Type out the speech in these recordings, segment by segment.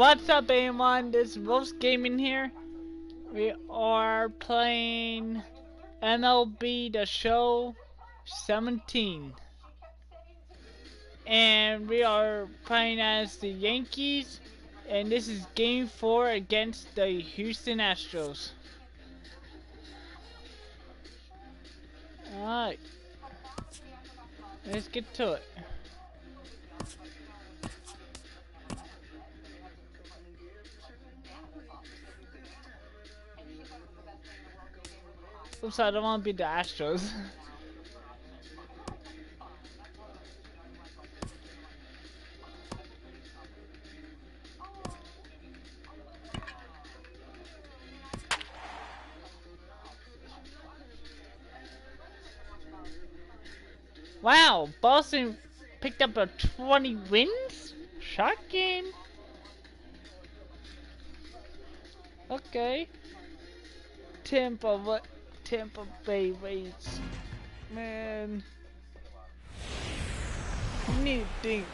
What's up, everyone? This is Wolf's Gaming here. We are playing MLB The Show 17. And we are playing as the Yankees. And this is Game 4 against the Houston Astros. Alright. Let's get to it. Oops, I don't want to be the Astros. Wow, Boston picked up a 20 wins? Shocking. Okay. Tampa Bay Rays. Man. Need to think.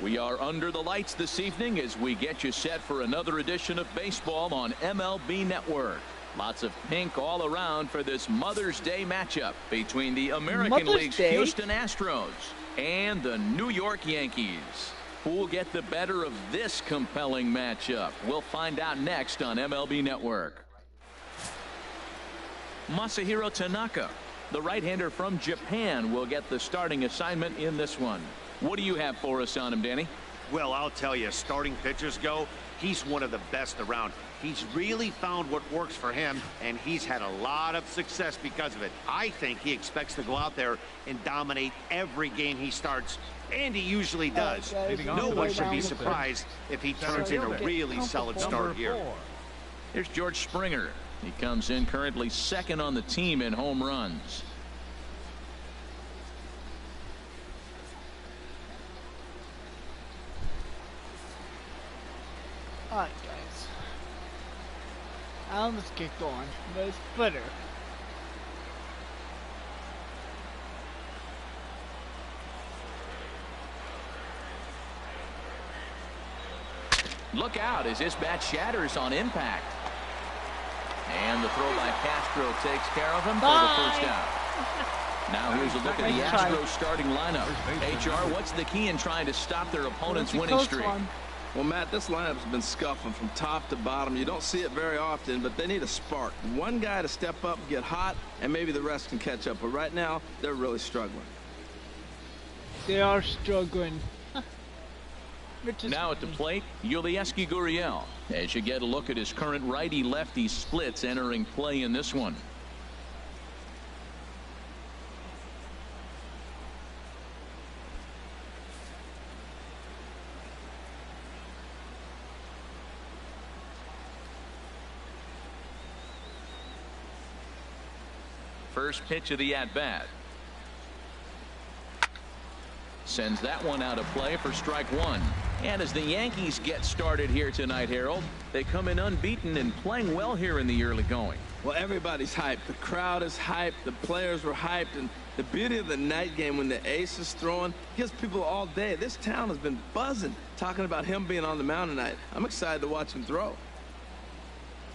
We are under the lights this evening as we get you set for another edition of baseball on MLB Network. Lots of pink all around for this Mother's Day matchup between the American League's Houston Astros and the New York Yankees. Who will get the better of this compelling matchup? We'll find out next on MLB Network. Masahiro Tanaka, the right-hander from Japan, will get the starting assignment in this one. What do you have for us on him, Danny? Well, I'll tell you, starting pitchers go, he's one of the best around. He's really found what works for him, and he's had a lot of success because of it. I think he expects to go out there and dominate every game he starts, and he usually does. No one should be surprised if he turns in a really solid start here. Here's George Springer. He comes in currently second on the team in home runs. Alright, guys. I almost get going, but it's better. Look out as this bat shatters on impact. And the throw by Castro takes care of him for the first out. Now here's a look at the Astros starting lineup. HR, what's the key in trying to stop their opponent's winning streak? Well, Matt, this lineup's been scuffling from top to bottom. You don't see it very often, but they need a spark. One guy to step up, get hot, and maybe the rest can catch up. But right now, they're really struggling. They are struggling. Now at the plate, Yulieski Gurriel. As you get a look at his current righty-lefty splits entering play in this one. First pitch of the at-bat. Sends that one out of play for strike one. And as the Yankees get started here tonight, Harold, they come in unbeaten and playing well here in the early going. Well, everybody's hyped. The crowd is hyped. The players were hyped. And the beauty of the night game when the ace is throwing gives people all day. This town has been buzzing talking about him being on the mound tonight. I'm excited to watch him throw.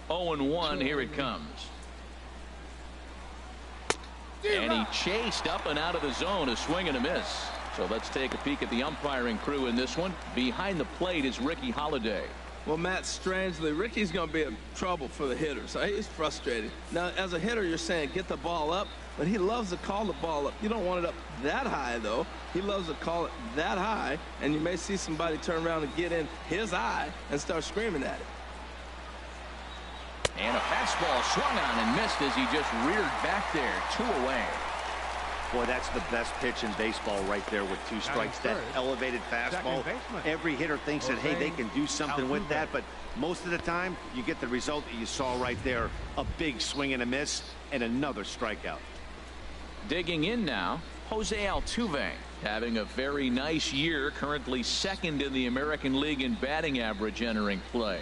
0-1, here it comes. And he chased up and out of the zone, a swing and a miss. So let's take a peek at the umpiring crew in this one. Behind the plate is Ricky Holiday. Well, Matt, strangely, Ricky's going to be in trouble for the hitter, so he's frustrated. Now, as a hitter, you're saying get the ball up, but he loves to call the ball up. You don't want it up that high, though. He loves to call it that high, and you may see somebody turn around and get in his eye and start screaming at it. And a fastball swung on and missed as he just reared back there, 2 away. Boy, that's the best pitch in baseball right there with 2 strikes. That elevated fastball. Every hitter thinks that, hey, they can do something with that, but most of the time, you get the result that you saw right there. A big swing and a miss, and another strikeout. Digging in now, Jose Altuve, having a very nice year, currently second in the American League in batting average entering play.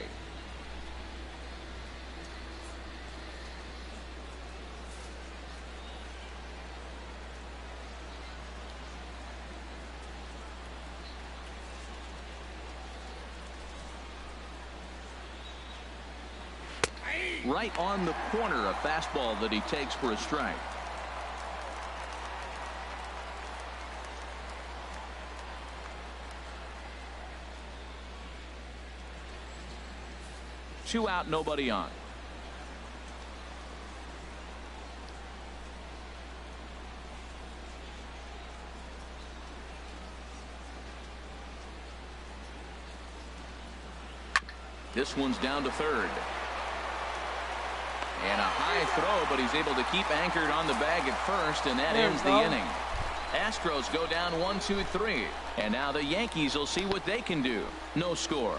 Right on the corner, a fastball that he takes for a strike. Two out, nobody on. This one's down to third. And a high throw, but he's able to keep anchored on the bag at first, and that ends the inning. Astros go down 1-2-3. And now the Yankees will see what they can do. No score.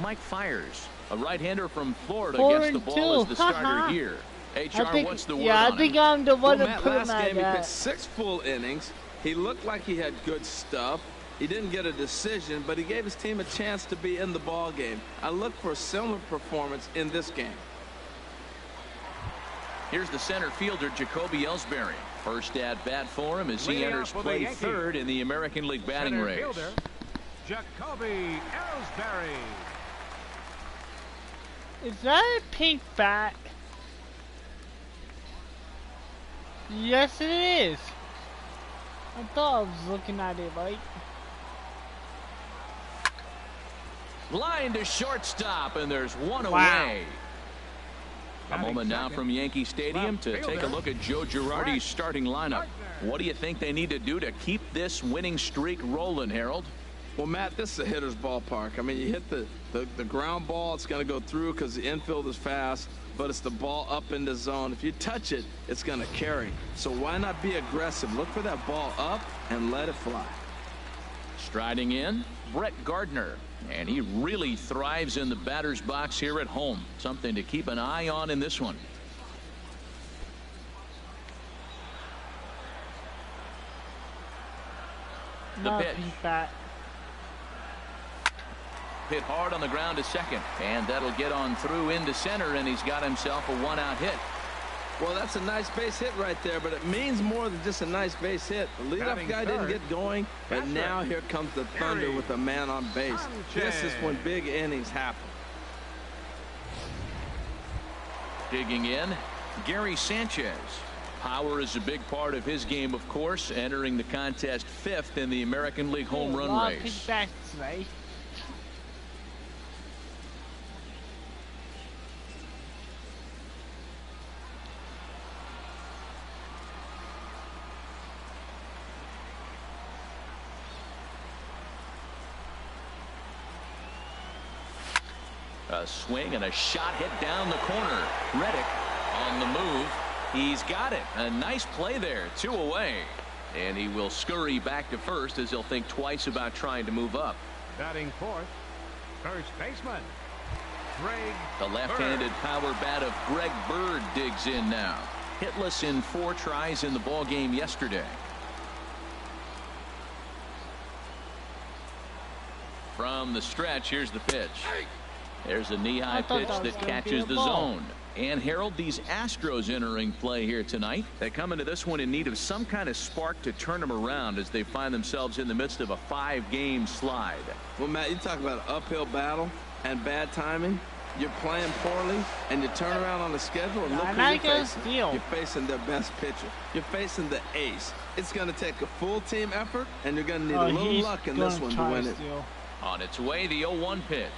Mike Fiers, a right-hander from Florida, gets the ball as the starter here. HR, what's the word on I think him? I'm the one Well, that Matt, put him last at game he that. pitched 6 full innings. He looked like he had good stuff. He didn't get a decision, but he gave his team a chance to be in the ball game. I look for a similar performance in this game. Here's the center fielder, Jacoby Ellsbury. First at bat for him as he enters play third in the American League batting race. Fielder, Jacoby Ellsbury. Is that a pink bat? Yes, it is. I thought I was looking at it right. Line to shortstop, and there's one Wow. away. A moment now from Yankee Stadium to take a look at Joe Girardi's starting lineup. What do you think they need to do to keep this winning streak rolling, Harold? Well, Matt, this is a hitter's ballpark. I mean, you hit the ground ball, it's going to go through because the infield is fast, but it's the ball up in the zone. If you touch it, it's going to carry. So why not be aggressive? Look for that ball up and let it fly. Striding in, Brett Gardner. And he really thrives in the batter's box here at home. Something to keep an eye on in this one. The Not a pitch. pink bat. Hit hard on the ground to second. And that'll get on through into center, and he's got himself a one-out hit. Well, that's a nice base hit right there, but it means more than just a nice base hit. The leadoff guy didn't get going, but now here comes the Thunder with a man on base. This is when big innings happen. Digging in, Gary Sanchez. Power is a big part of his game, of course, entering the contest 5th in the American League home run A lot of race. pink bats today. A swing and a shot hit down the corner. Reddick on the move. He's got it. A nice play there. 2 away. And he will scurry back to first as he'll think twice about trying to move up. Batting fourth, first baseman, Greg The left-handed power bat of Greg Bird digs in now. Hitless in 4 tries in the ball game yesterday. From the stretch, here's the pitch. There's a knee-high I thought pitch that was that gonna be catches a the ball. zone. And Harold, these Astros entering play here tonight. They come into this one in need of some kind of spark to turn them around as they find themselves in the midst of a 5-game slide. Well, Matt, you talk about an uphill battle and bad timing. You're playing poorly, and you turn around on the schedule and look And who I you're got a facing. steal. You're facing their best pitcher. You're facing the ace. It's going to take a full team effort, and you're going to need a little he's luck in this gonna one to try win it. steal. On its way, the 0-1 pitch.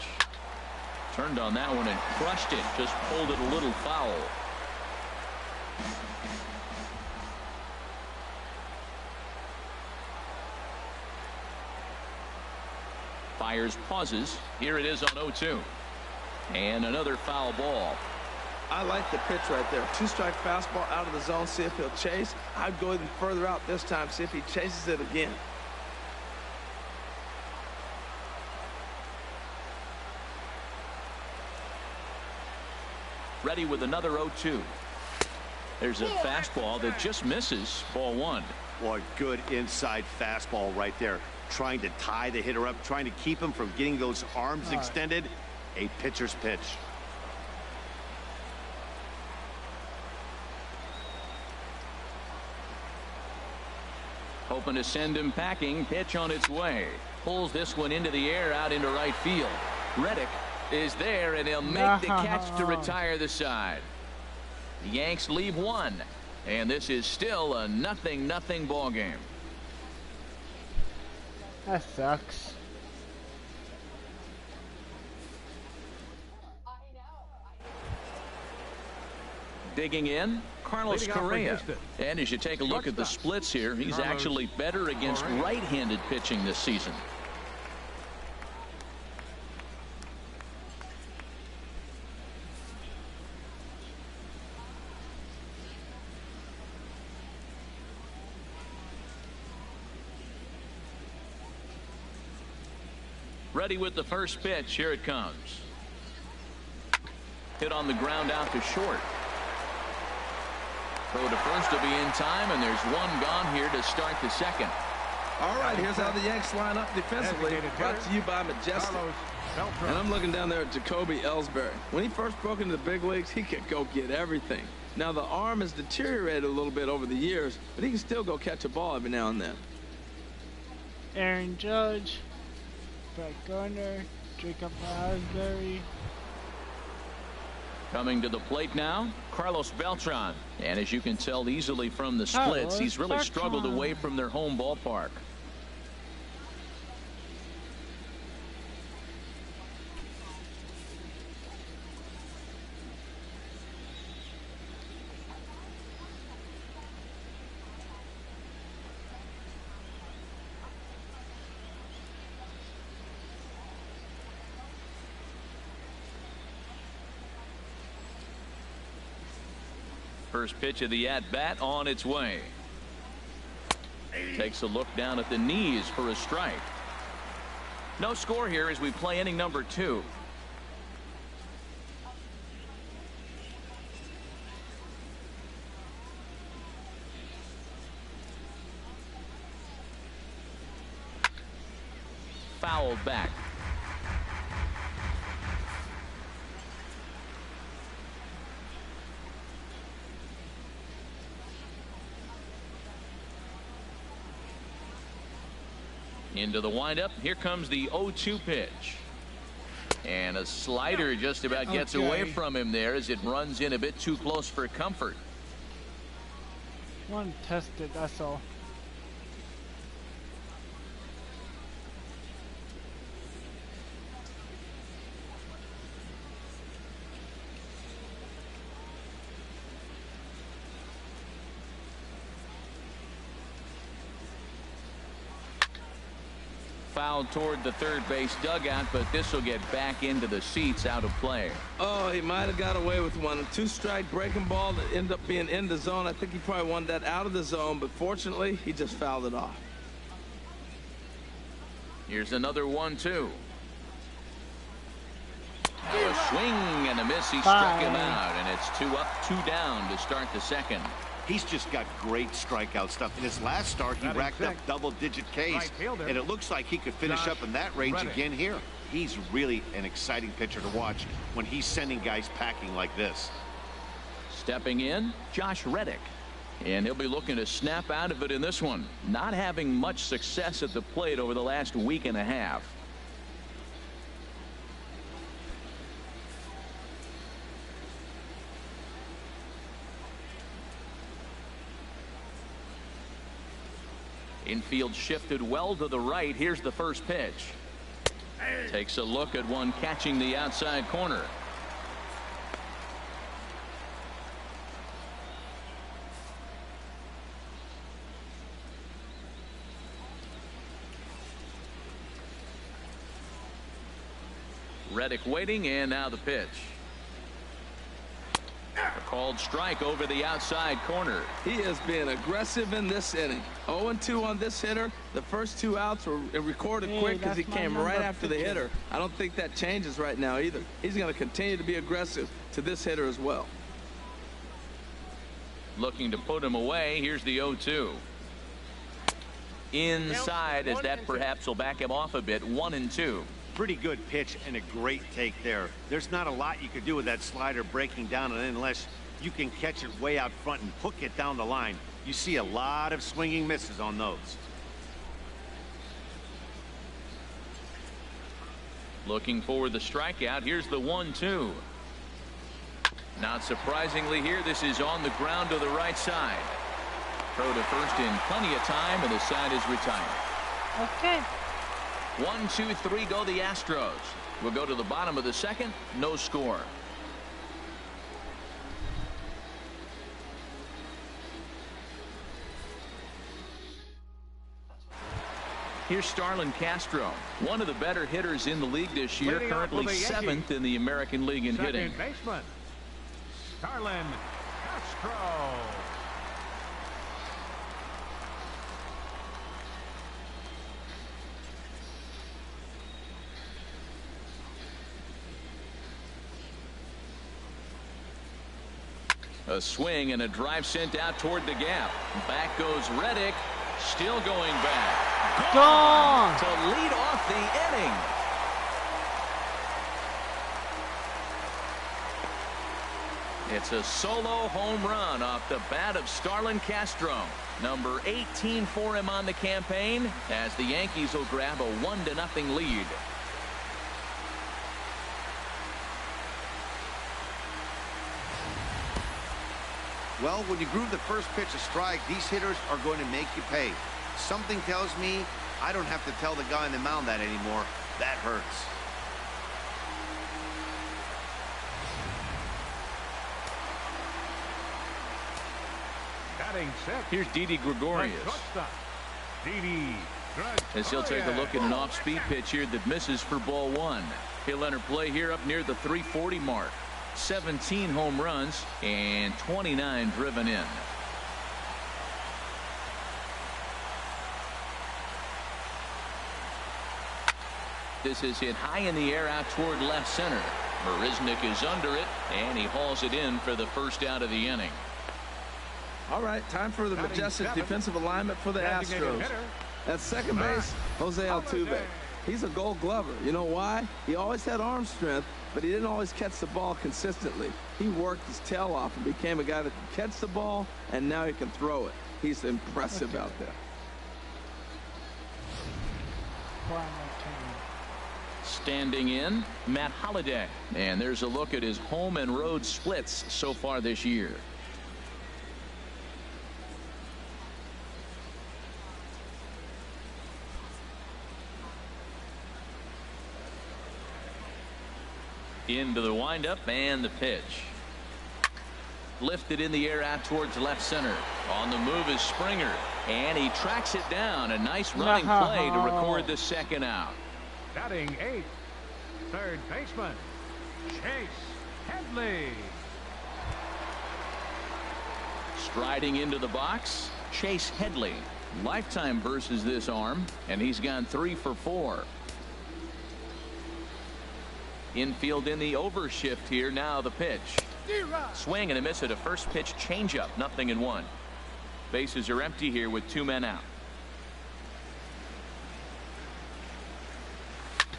Turned on that one and crushed it. Just pulled it a little foul. Fires pauses. Here it is on 0-2. And another foul ball. I like the pitch right there. 2-strike fastball out of the zone. See if he'll chase. I'd go even further out this time. See if he chases it again. Ready with another 0-2. There's a fastball that just misses. Ball 1. Boy, good inside fastball right there. Trying to tie the hitter up, trying to keep him from getting those arms extended. A pitcher's pitch. Hoping to send him packing. Pitch on its way. Pulls this one into the air out into right field. Reddick is there, and he'll make the catch to retire the side. The Yanks leave one, and this is still a 0-0 ball game. That sucks. Digging in, Carlos Correa. And as you take a look at the splits here, he's actually better against right-handed pitching this season. Ready with the first pitch. Here it comes. Hit on the ground out to short. Throw to first will be in time, and there's one gone here to start the second. All right, here's how the Yanks line up defensively. Brought to you by Majestic. And I'm looking down there at Jacoby Ellsbury. When he first broke into the big leagues, he could go get everything. Now the arm has deteriorated a little bit over the years, but he can still go catch a ball every now and then. Aaron Judge, Brett Gardner, Jacob Ellsbury. Coming to the plate now, Carlos Beltran. And as you can tell easily from the splits, he's really struggled away from their home ballpark. First pitch of the at-bat on its way. Takes a look down at the knees for a strike. No score here as we play inning number 2. Fouled back. Into the windup. Here comes the 0-2 pitch. And a slider just about gets away from him there as it runs in a bit too close for comfort. One tested, that's all. Fouled toward the third base dugout, but this will get back into the seats out of play. Oh, he might have got away with one. A 2-strike breaking ball that ended up being in the zone. I think he probably wanted that out of the zone, but fortunately, he just fouled it off. Here's another 1-2. A swing and a miss. He struck him out, and it's 2 up, 2 down to start the second. He's just got great strikeout stuff. In his last start, he racked up double-digit Ks, and it looks like he could finish up in that range again here. He's really an exciting pitcher to watch when he's sending guys packing like this. Stepping in, Josh Reddick. And he'll be looking to snap out of it in this one. Not having much success at the plate over the last week and a half. Infield shifted well to the right. Here's the first pitch. Takes a look at one catching the outside corner. Reddick waiting, and now the pitch. A called strike over the outside corner. He has been aggressive in this inning. 0-2 on this hitter. The first 2 outs were recorded quick because he came right after the hitter. I don't think that changes right now either. He's going to continue to be aggressive to this hitter as well. Looking to put him away. Here's the 0-2. Inside, as that perhaps will back him off a bit. 1-2. Pretty good pitch and a great take there. There's not a lot you could do with that slider breaking down, and unless you can catch it way out front and hook it down the line, You see a lot of swinging misses on those. Looking for the strikeout. Here's the 1-2. Not surprisingly here, this is on the ground to the right side. Throw to first in plenty of time, and the side is retired. Okay. 1, 2, 3 go the Astros. We'll go to the bottom of the second. No score. Here's Starlin Castro, one of the better hitters in the league this year, Leading off currently for the Yankees. 7th in the American League in Second hitting. baseman, Starlin Castro. A swing and a drive sent out toward the gap. Back goes Reddick, still going back. Gone! To lead off the inning. It's a solo home run off the bat of Starlin Castro. Number 18 for him on the campaign, as the Yankees will grab a 1-0 lead. Well, when you groove the first pitch a strike, these hitters are going to make you pay. Something tells me I don't have to tell the guy on the mound that anymore. That hurts. Batting sixth. Here's Didi Gregorius, Shortstop, Didi as he'll take a look at an off-speed pitch here that misses for ball 1. He'll enter play here up near the 340 mark. 17 home runs and 29 driven in. This is hit high in the air out toward left center. Marisnik is under it, and he hauls it in for the first out of the inning. All right, time for the Batting majestic seventh, defensive alignment for the designated Astros. hitter, At second base, Jose Altuve. He's a gold glover. You know why? He always had arm strength, but he didn't always catch the ball consistently. He worked his tail off and became a guy that can catch the ball, and now he can throw it. He's impressive out there. Standing in, Matt Holliday. And there's a look at his home and road splits so far this year. Into the windup and the pitch. Lifted in the air out towards left center. On the move is Springer, and he tracks it down. A nice running play to record the second out. Batting eighth, third baseman, Chase Headley. Striding into the box, Chase Headley. Lifetime versus this arm, and he's gone 3 for 4. Infield in the overshift here. Now the pitch. Swing and a miss at a first pitch changeup. 0-1. Bases are empty here with 2 men out.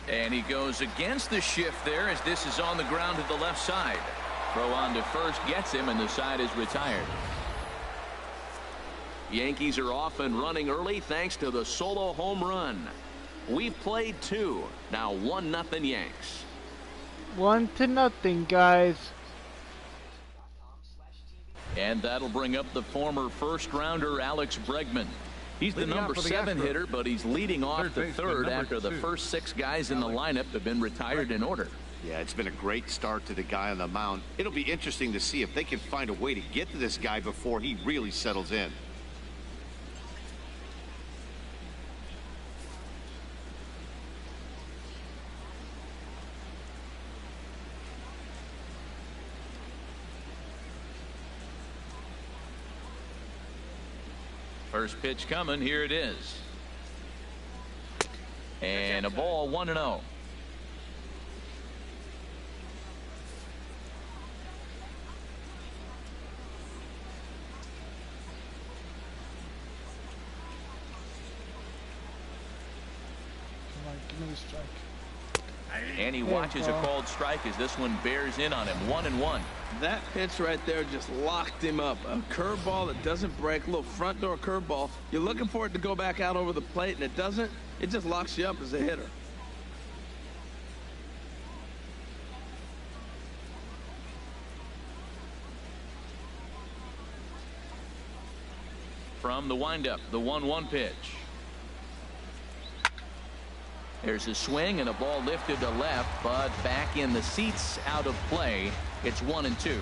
And he goes against the shift there, as this is on the ground to the left side. Throw on to first gets him, and the side is retired. Yankees are off and running early thanks to the solo home run. We've played 2. Now 1-0 Yanks. 1-0, guys. And that'll bring up the former first-rounder Alex Bregman. He's the number 7 hitter, but he's leading off the third after the first 6 guys in the lineup have been retired in order. Yeah, it's been a great start to the guy on the mound. It'll be interesting to see if they can find a way to get to this guy before he really settles in. First pitch coming. Here it is. And a ball, 1-0. Come on, give me the strike. And he watches a called strike as this one bears in on him. 1-1. That pitch right there just locked him up. A curveball that doesn't break, a little front door curveball. You're looking for it to go back out over the plate, and it doesn't. It just locks you up as a hitter. From the windup, the 1-1 pitch. There's a swing and a ball lifted to left, but back in the seats, out of play. It's 1-2.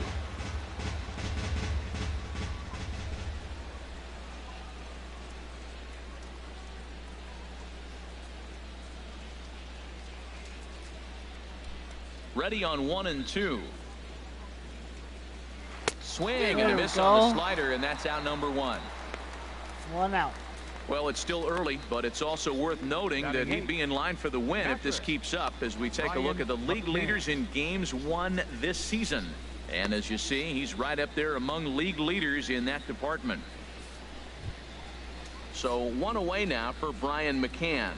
Ready on 1-2. Swing and a miss on the slider, and that's out number 1. 1 out. Well, it's still early, but it's also worth noting that he'd be in line for the win if this keeps up as we take a look at the league leaders in games won this season. And as you see, he's right up there among league leaders in that department. So 1 away now for Brian McCann.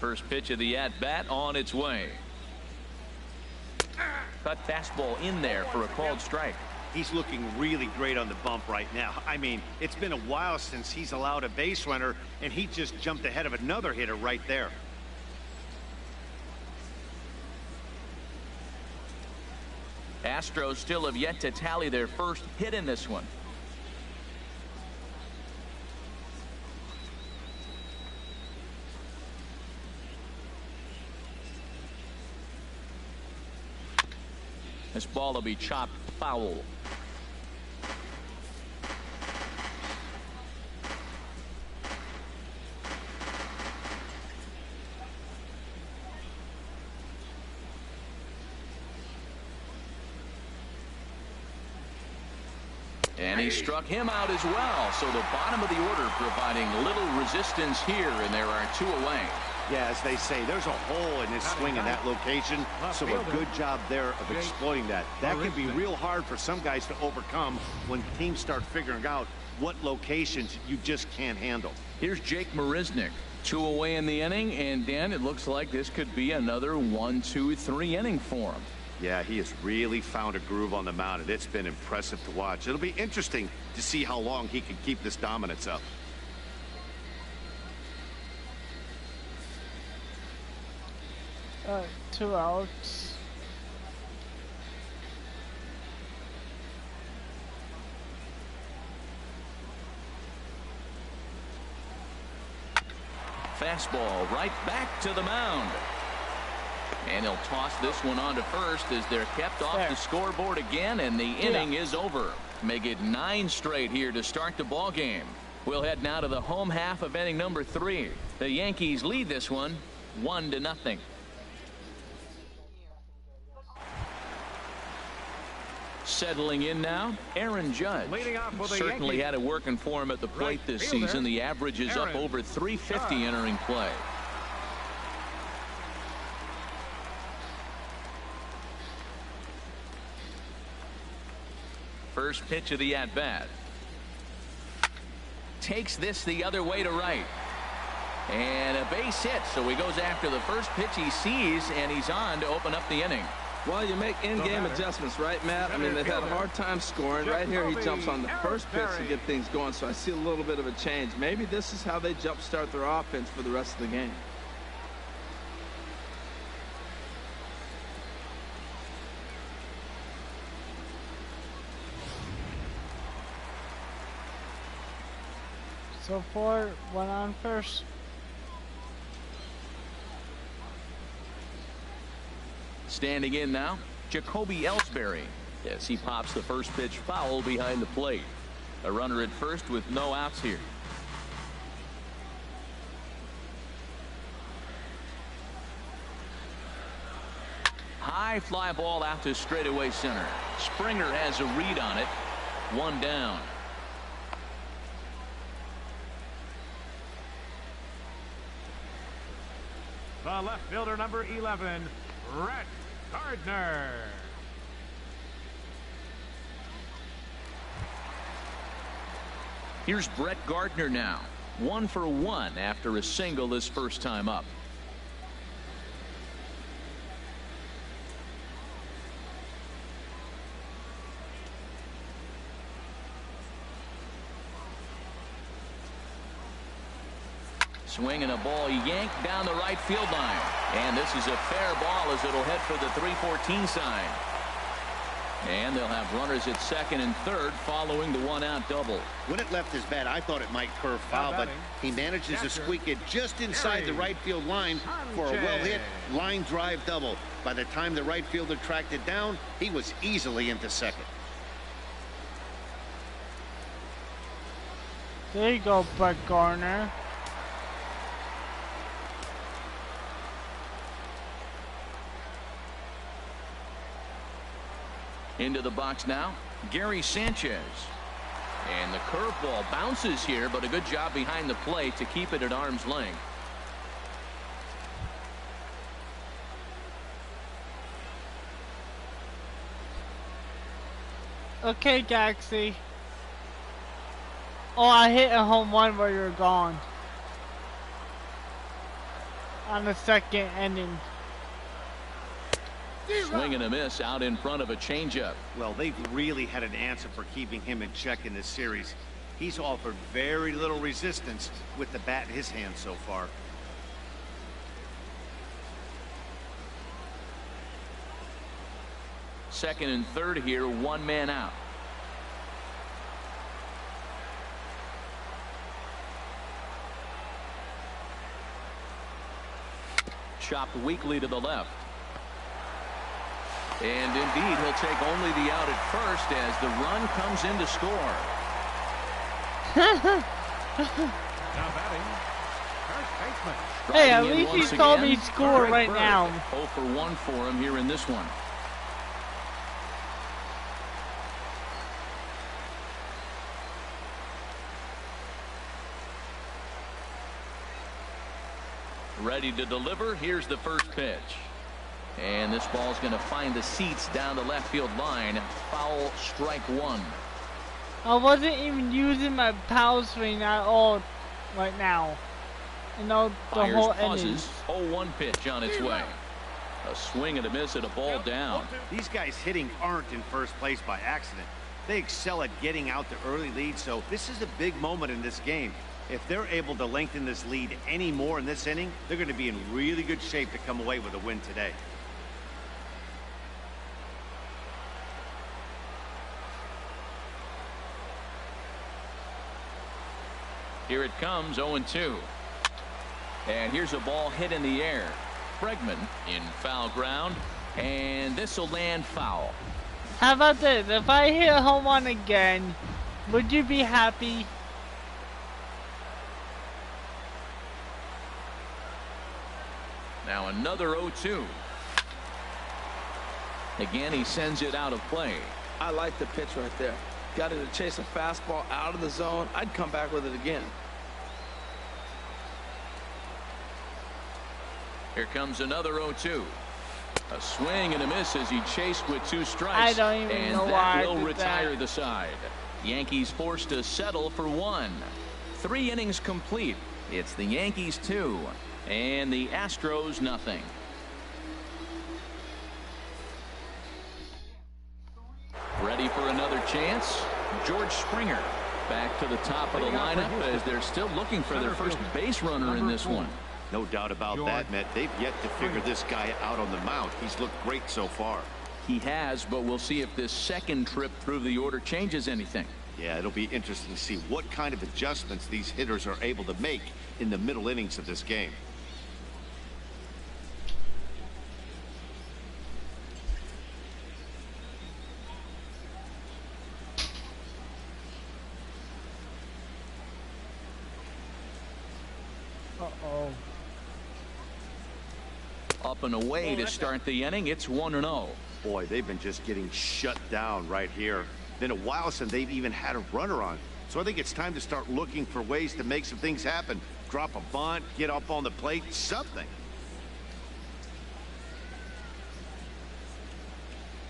First pitch of the at-bat on its way. Cut fastball in there for a called strike. He's looking really great on the bump right now. I mean, it's been a while since he's allowed a base runner, and he just jumped ahead of another hitter right there. Astros still have yet to tally their first hit in this one. This ball will be chopped foul. And he struck him out as well. So the bottom of the order providing little resistance here, and there are 2 away. Yeah, as they say, there's a hole in his swing in that location, so a good job there of exploiting that. That can be real hard for some guys to overcome when teams start figuring out what locations you just can't handle. Here's Jake Marisnick. 2 away in the inning, and Dan, it looks like this could be another 1-2-3 inning for him. Yeah, he has really found a groove on the mound, and it's been impressive to watch. It'll be interesting to see how long he can keep this dominance up. All right, 2 outs. Fastball right back to the mound. And he'll toss this one on to first as they're kept off the scoreboard again, and the inning is over. Make it 9 straight here to start the ball game. We'll head now to the home half of inning number 3. The Yankees lead this one 1-0. Settling in now, Aaron Judge. Certainly had it working for him at the plate this season. The average is up over 350 entering play. First pitch of the at-bat. Takes this the other way to right. And a base hit, so he goes after the first pitch he sees, and he's on to open up the inning. Well, you make in-game adjustments, right, Matt? I mean, they've had a hard time scoring. Right here, he jumps on the first pitch to get things going, so I see a little bit of a change. Maybe this is how they jumpstart their offense for the rest of the game. So far, 1 on first. Standing in now, Jacoby Ellsbury. Yes, he pops the first pitch foul behind the plate. A runner at first with no outs here. High fly ball out to straightaway center. Springer has a read on it. 1 down. The left fielder, number 11, Rhett Gardner. Here's Brett Gardner now. 1 for 1 after a single his first time up. Swinging a ball yanked down the right field line. And this is a fair ball as it'll head for the 3-14 sign. And they'll have runners at second and third following the one-out double. When it left his bat, I thought it might curve foul, but he manages to squeak it just inside the right field line for a well-hit line drive double. By the time the right fielder tracked it down, he was easily into second. There you go, Brett Gardner. Into the box now, Gary Sanchez. And the curveball bounces here, but a good job behind the plate to keep it at arm's length. Okay, Galaxy. Oh, I hit a home run while you were gone. On the second inning. Swing and a miss out in front of a changeup. Well, they've really had an answer for keeping him in check in this series. He's offered very little resistance with the bat in his hand so far. Second and third here, one man out. Chopped weakly to the left. And indeed, he'll take only the out at first as the run comes in to score. Now batting, first baseman. Hey, at Driving in least he once told me again, score Greg right Bird. now. 0 for 1 for him here in this one. Ready to deliver. Here's the first pitch. And this ball's going to find the seats down the left field line. Foul, strike one. I wasn't even using my power swing at all right now. You know, the Fires whole pauses. inning. 0-1 pitch on its way. A swing and a miss and a ball down. These guys hitting aren't in first place by accident. They excel at getting out to early leads, so this is a big moment in this game. If they're able to lengthen this lead any more in this inning, they're going to be in really good shape to come away with a win today. Here it comes, 0-2. And here's a ball hit in the air. Bregman in foul ground, and this will land foul. How about this? If I hit a home run again, would you be happy? Now another 0-2. Again, he sends it out of play. I like the pitch right there. Got it to chase a fastball out of the zone. I'd come back with it again. Here comes another 0-2. A swing and a miss as he chased with two strikes. I don't even and know that why I will did retire that. the side. Yankees forced to settle for one. 3 innings complete. It's the Yankees 2 and the Astros nothing. Ready for another chance. George Springer back to the top of the lineup as they're still looking for their first base runner in this one. No doubt about that, Matt. They've yet to figure this guy out on the mound. He's looked great so far. He has, but we'll see if this second trip through the order changes anything. Yeah, it'll be interesting to see what kind of adjustments these hitters are able to make in the middle innings of this game. Uh-oh. Up and away to start the inning. It's 1-0. Boy, they've been just getting shut down right here. Been a while since they've even had a runner on. So I think it's time to start looking for ways to make some things happen. Drop a bunt, get up on the plate, something.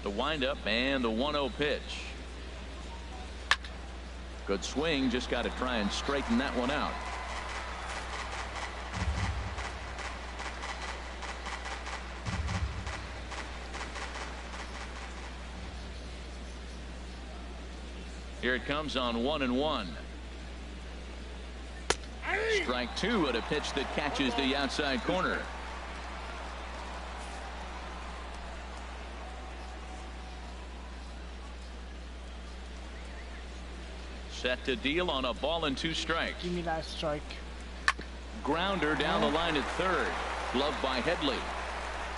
The windup and the 1-0 pitch. Good swing, just got to try and straighten that one out. Here it comes on 1-1. Strike two at a pitch that catches the outside corner. Set to deal on a ball and 2 strikes. Give me that strike. Grounder down the line at third. Gloved by Headley.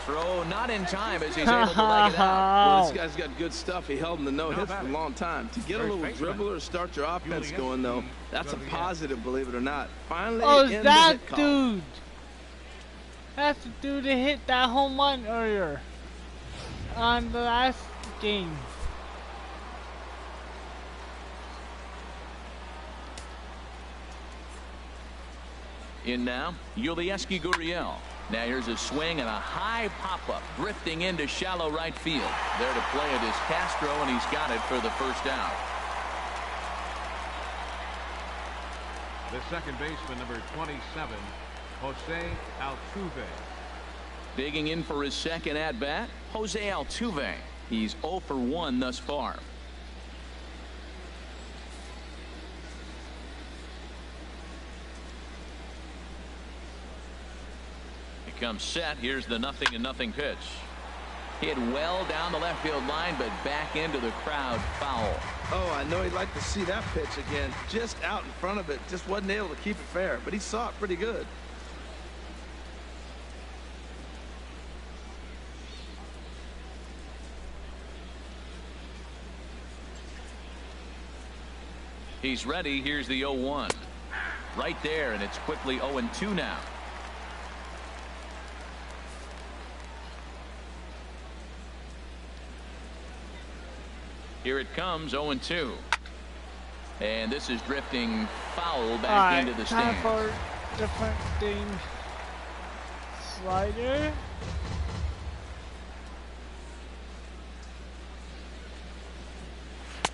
Throw not in time as he's able to leg it out. Well, this guy's got good stuff. He held him to no hits for a long time. To get a little dribbler to start your offense going, though, that's a positive, believe it or not. Finally, Oh, in that the hit column. dude. That's the dude that hit that home run earlier on the last game. In now, Yulieski Gurriel. Now here's a swing and a high pop-up, drifting into shallow right field. There to play it is Castro, and he's got it for the first out. The second baseman, number 27, Jose Altuve. Digging in for his second at-bat, Jose Altuve. He's 0 for 1 thus far. Comes set. Here's the 0-0 pitch. Hit well down the left field line, but back into the crowd, foul. Oh, I know he'd like to see that pitch again. Just out in front of it. Just wasn't able to keep it fair, but he saw it pretty good. He's ready. Here's the 0-1. Right there, and it's quickly 0-2 now. Here it comes, 0-2. And this is drifting foul back into the time stands. for different thing. Slider.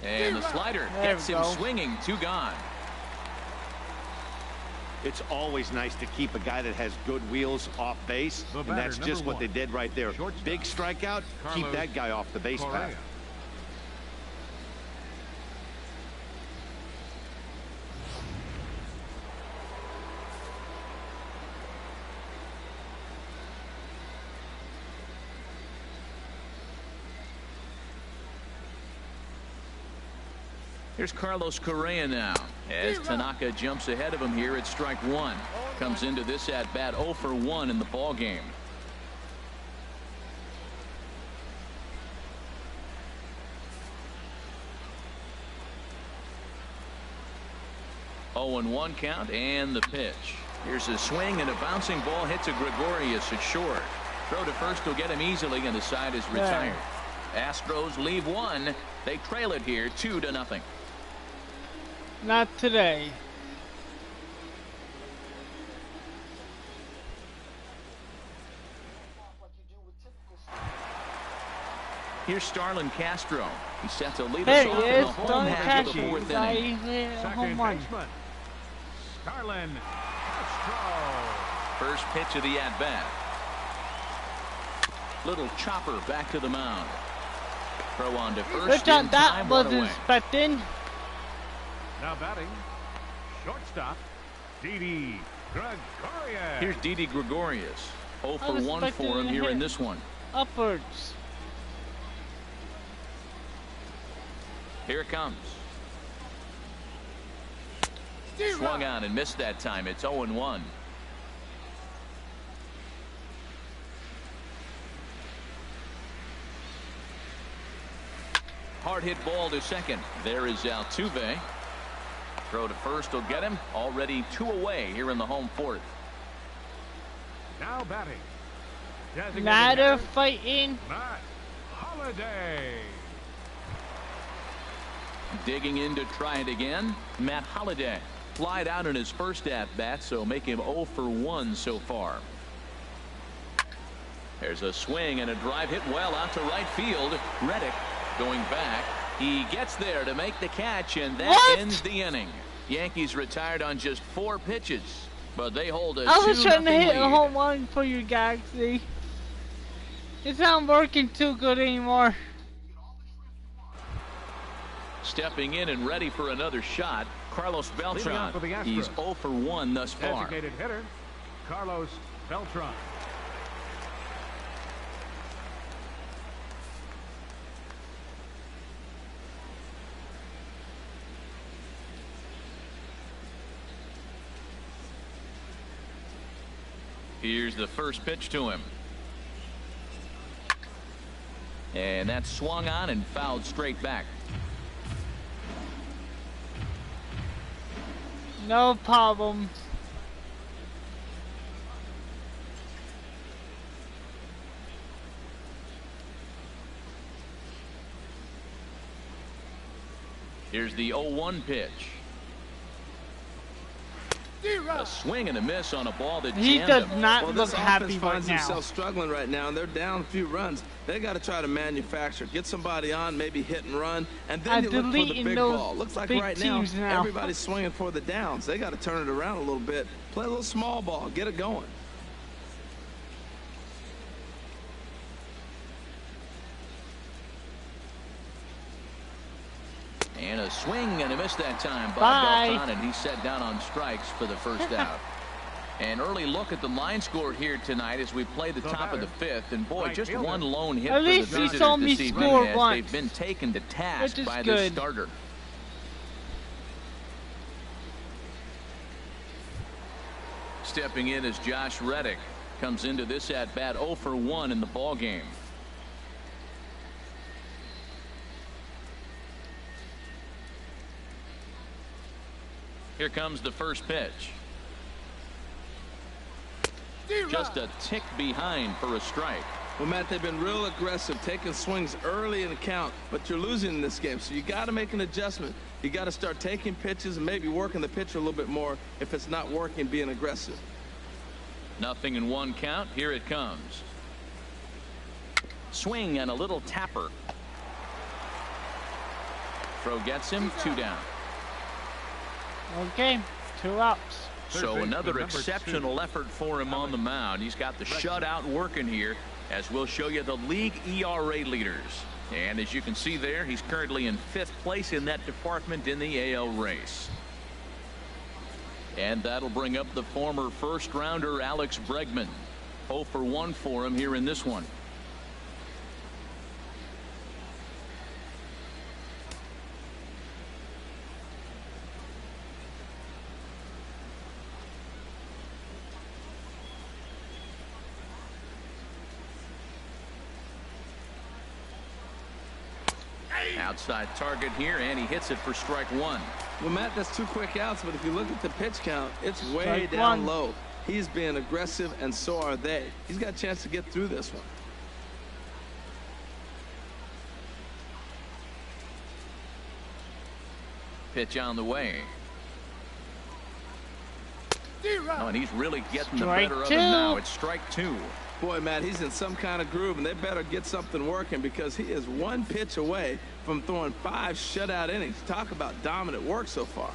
And the slider gets him swinging. 2 gone. It's always nice to keep a guy that has good wheels off base, and that's just what they did right there. Big strikeout, keep that guy off the base path. Here's Carlos Correa now as Tanaka jumps ahead of him here at strike 1. Comes into this at bat 0 for 1 in the ball game. Oh, 0-1 count, and the pitch. Here's a swing, and a bouncing ball hits a Gregorius at short. Throw to first will get him easily, and the side is retired. Astros leave 1. They trail it here 2-0. Not today. Here's Starlin Castro. He's set to lead Hey, us off in the home half of the 4th inning. Second baseman, Starlin Castro. First pitch of the at-bat. Little chopper back to the mound. Throw on to first. Good job. That wasn't expecting. Now batting, shortstop, Didi Gregorius. Here's Didi Gregorius. 0 for 1 for him here in this one. Upwards. Here it comes. Swung on and missed that time. It's 0-1. Hard hit ball to second. There is Altuve. Throw to first will get him. Already 2 away here in the home 4th. Now batting, Matter fighting. Matt Holliday. Digging in to try it again. Matt Holliday. Flied out in his first at-bat, so make him 0 for 1 so far. There's a swing and a drive hit well out to right field. Reddick going back. He gets there to make the catch, and that What? ends the inning. Yankees retired on just 4 pitches, but they hold a 2-0 I was trying to hit a lead. home run for you, Galaxy. It's not working too good anymore. Stepping in and ready for another shot, Carlos Beltran. for the Astros. He's 0 for 1 thus far. Designated hitter, Carlos Beltran. Here's the first pitch to him. And that's swung on and fouled straight back. No problem. Here's the 0-1 pitch. A swing and a miss on a ball that He jammed does him. not Well, look this happy offense right finds now. himself struggling right now, and they're down a few runs. They got to try to manufacture, get somebody on, maybe hit and run, and then you look for the deleting big those ball. Looks like big right teams now. everybody's swinging for the downs. They got to turn it around a little bit, play a little small ball, get it going. And a swing and a miss that time by Bye. Beltran, and he's set down on strikes for the first out. An early look at the line score here tonight as we play the top of the 5th, and boy, Right just fielder. one lone hit At for the least he visitors saw me this evening score as once, they've been taken to task which is by good. this starter. Stepping in as Josh Reddick comes into this at bat 0 for 1 in the ball game. Here comes the first pitch. Just a tick behind for a strike. Well, Matt, they've been real aggressive, taking swings early in the count, but you're losing in this game, so you got to make an adjustment. You got to start taking pitches and maybe working the pitcher a little bit more if it's not working, being aggressive. Nothing in 1 count. Here it comes. Swing and a little tapper. Throw gets him, 2 down. Okay, 2 outs. So Third another baseman, number exceptional 2. effort for him on the mound. He's got the shutout working here, as we'll show you the league ERA leaders. And as you can see there, he's currently in 5th place in that department in the AL race. And that'll bring up the former first rounder Alex Bregman. 0 for 1 for him here in this one. Outside target here, and he hits it for strike 1. Well, Matt, that's 2 quick outs, but if you look at the pitch count, it's way Strike down 1. low. He's being aggressive, and so are they. He's got a chance to get through this one. Pitch on the way. Oh, and he's really getting the Strike better of 2. him now. It's strike 2. Boy, Matt, he's in some kind of groove, and they better get something working because he is 1 pitch away from throwing 5 shutout innings. Talk about dominant work so far.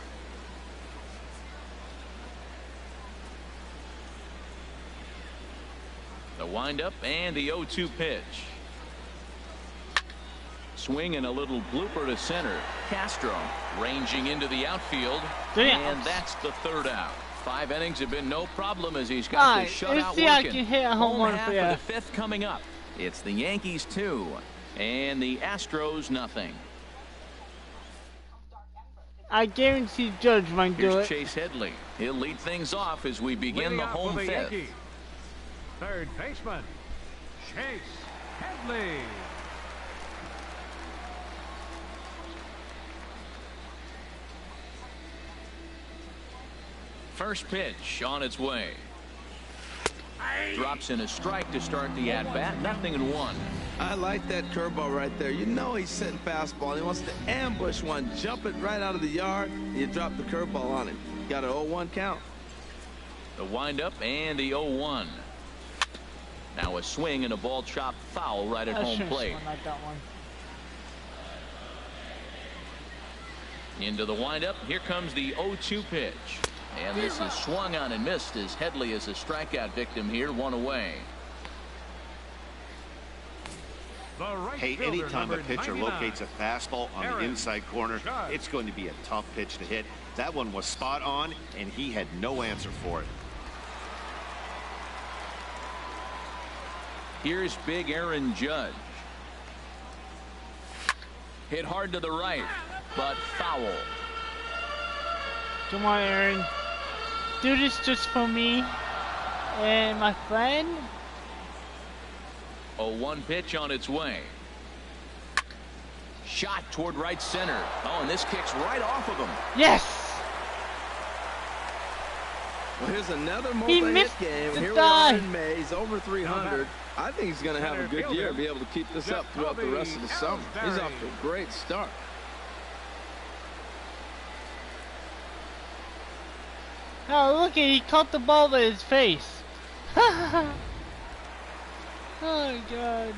The windup and the 0-2 pitch. Swing and a little blooper to center. Castro ranging into the outfield. Damn. And that's the 3rd out. 5 innings have been no problem as he's got Alright, the shutout let's see I working. can hit a home run half for ya. of the 5th coming up. It's the Yankees 2 and the Astros nothing. I guarantee Judge might do Here's it. Chase Headley. He'll lead things off as we begin Leading the off home for the 5th. Yankees, third baseman, Chase Headley. First pitch on its way. Drops in a strike to start the at-bat. 0-1. I like that curveball right there. You know he's setting fastball. He wants to ambush one, jump it right out of the yard, and you drop the curveball on him. Got an 0-1 count. The windup and the 0-1. Now a swing and a ball chopped foul right at I home should've plate. swung like that one. Into the windup. Here comes the 0-2 pitch. And this is swung on and missed as Headley is a strikeout victim here. One away. Hey, anytime a pitcher locates a fastball on the inside corner, it's going to be a tough pitch to hit. That one was spot on, and he had no answer for it. Here's big Aaron Judge. Hit hard to the right, but foul. Come on, Aaron. Do this just for me and my friend. 0-1 pitch on its way. Shot toward right center. Oh, and this kicks right off of him. Yes! Well, here's another He multi-hit missed game. the Here we are dive. in May. He's over 300. I think he's going to have a good year, be able to keep this up throughout the rest of the summer. He's off to a great start. Oh, look, he caught the ball with his face. Oh, my God.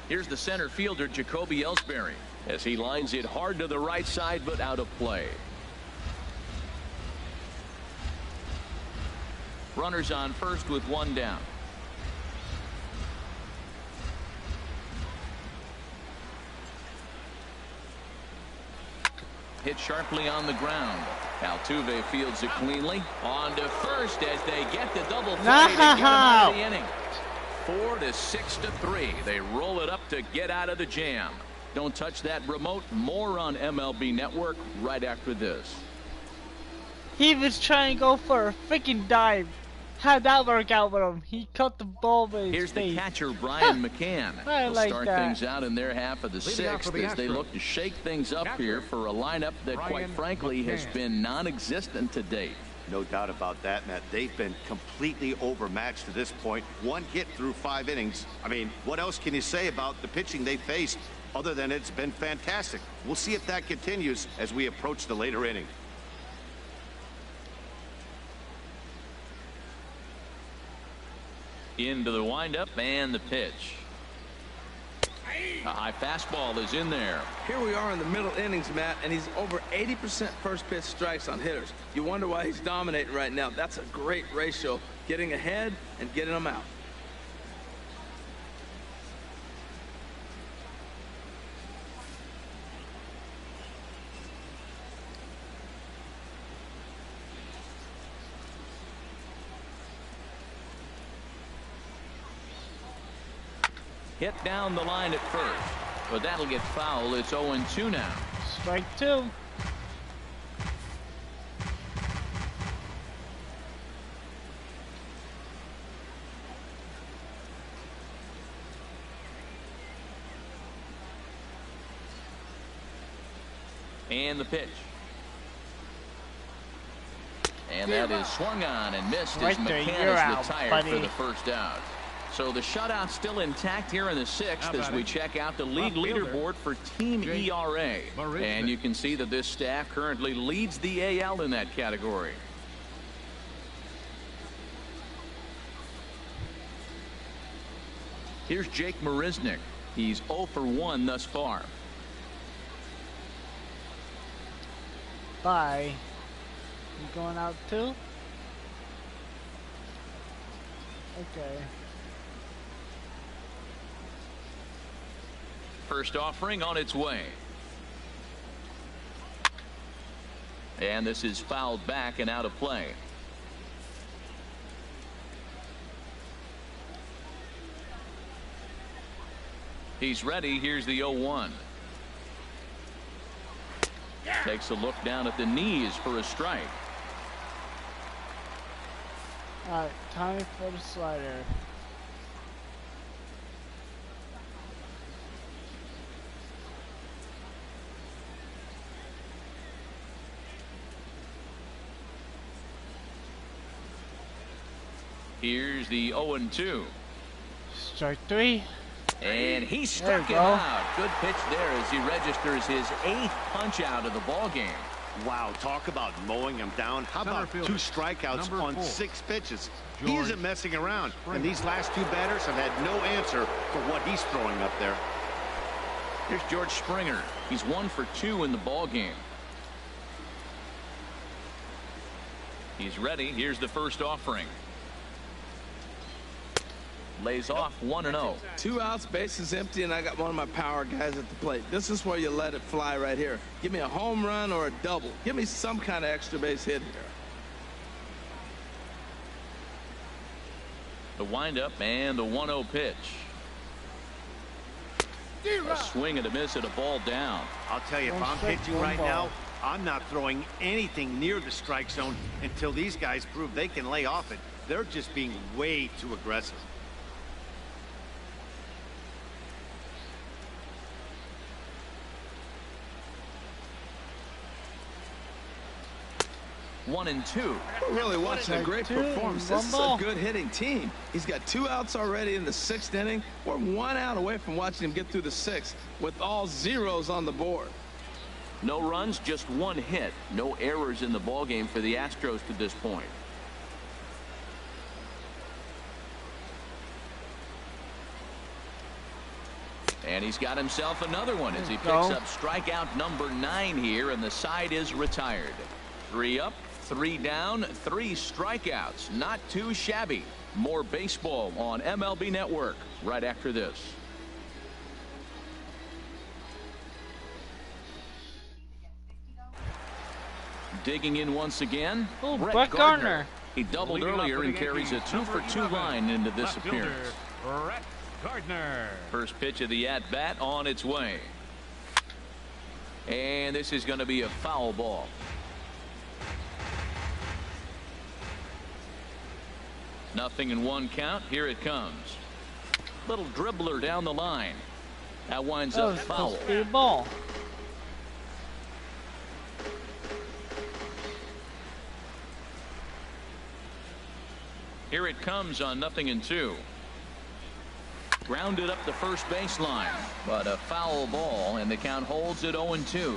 Here's the center fielder, Jacoby Ellsbury, as he lines it hard to the right side, but out of play. Runners on first with one down. Hit sharply on the ground. Altuve fields it cleanly. On to first as they get the double play to get him out of the inning. 4-6-3. They roll it up to get out of the jam. Don't touch that remote. More on MLB Network right after this. He was trying to go for a freaking dive. How'd that work out with him? He caught the ball with his Here's face. the catcher, Brian McCann. I They'll like start that. things out in their half of the sixth as they look to shake things up here for a lineup that, quite frankly, has been non-existent to date. No doubt about that, Matt. They've been completely overmatched to this point. One hit through 5 innings. I mean, what else can you say about the pitching they faced other than it's been fantastic? We'll see if that continues as we approach the later inning. Into the windup and the pitch. A high fastball is in there. Here we are in the middle innings, Matt, and he's over 80% first pitch strikes on hitters. You wonder why he's dominating right now. That's a great ratio, getting ahead and getting them out. Hit down the line at first, but that'll get foul. It's 0-2 now. Strike 2. And the pitch. And that is swung on and missed as Right there, McCann you're is out, retired buddy. for the first out. So the shutout still intact here in the sixth as we check out the league leaderboard for team ERA. And you can see that this staff currently leads the AL in that category. Here's Jake Marisnick. He's 0 for 1 thus far. Bye. You going out too? Okay. First offering on its way. And this is fouled back and out of play. He's ready. Here's the 0-1. Takes a look down at the knees for a strike. Alright, time for the slider. Here's the 0-2. Strike 3. And he struck him out. Good pitch there as he registers his 8th punch out of the ball game. Wow, talk about mowing him down. How about 2 strikeouts on 6 pitches? He isn't messing around. And these last 2 batters have had no answer for what he's throwing up there. Here's George Springer. He's 1 for 2 in the ball game. He's ready. Here's the first offering. Lays off 1-0. 2 outs, bases empty, and I got one of my power guys at the plate. This is where you let it fly right here. Give me a home run or a double. Give me some kind of extra base hit here. The windup and the 1-0 pitch. A swing and a miss at a ball down. I'll tell you, if I'm pitching right now, I'm not throwing anything near the strike zone until these guys prove they can lay off it. They're just being way too aggressive. One and two. We're really watching a great performance. This is a good hitting team. He's got 2 outs already in the 6th inning. We're 1 out away from watching him get through the 6th with all zeros on the board. No runs, just 1 hit. No errors in the ballgame for the Astros to this point. And he's got himself another one as he picks up strikeout number 9 here, and the side is retired. 3 up, 3 down, 3 strikeouts. Not too shabby. More baseball on MLB Network right after this. Digging in once again, Brett Gardner. He doubled earlier and carries a 2 for 2 line into this appearance. Brett Gardner. First pitch of the at-bat on its way. And this is going to be a foul ball. Nothing in 1 count. Here it comes. Little dribbler down the line. That winds up foul. Ball. Here it comes on 0-2. Grounded up the first baseline, but a foul ball, and the count holds at 0-2.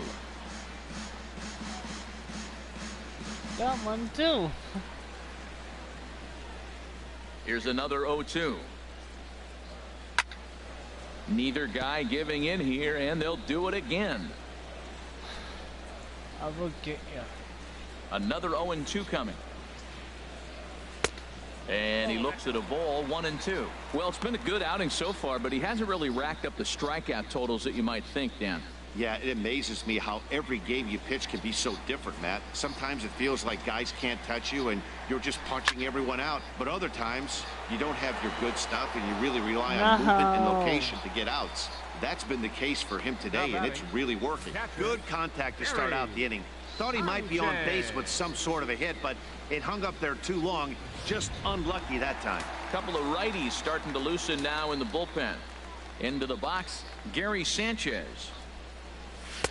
Got one too. Here's another 0-2. Neither guy giving in here, and they'll do it again. I will get you. Another 0-2 coming. And he looks at a ball, 1-2. Well, it's been a good outing so far, but he hasn't really racked up the strikeout totals that you might think, Dan. Yeah, it amazes me how every game you pitch can be so different, Matt. Sometimes it feels like guys can't touch you and you're just punching everyone out. But other times you don't have your good stuff and you really rely on movement and location to get outs. That's been the case for him today, and it's really working. Good contact to start out the inning. Thought he might be on base with some sort of a hit, but it hung up there too long. Just unlucky that time. Couple of righties starting to loosen now in the bullpen. Into the box, Gary Sanchez.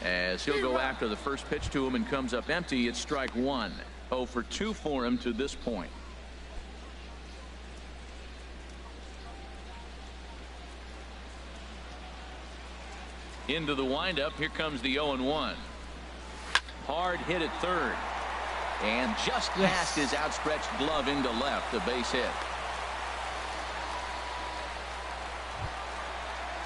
As he'll go after the first pitch to him and comes up empty. It's strike 1. 0 for 2 for him to this point. Into the windup. Here comes the 0-1. Hard hit at third. And just past his outstretched glove into left. A base hit.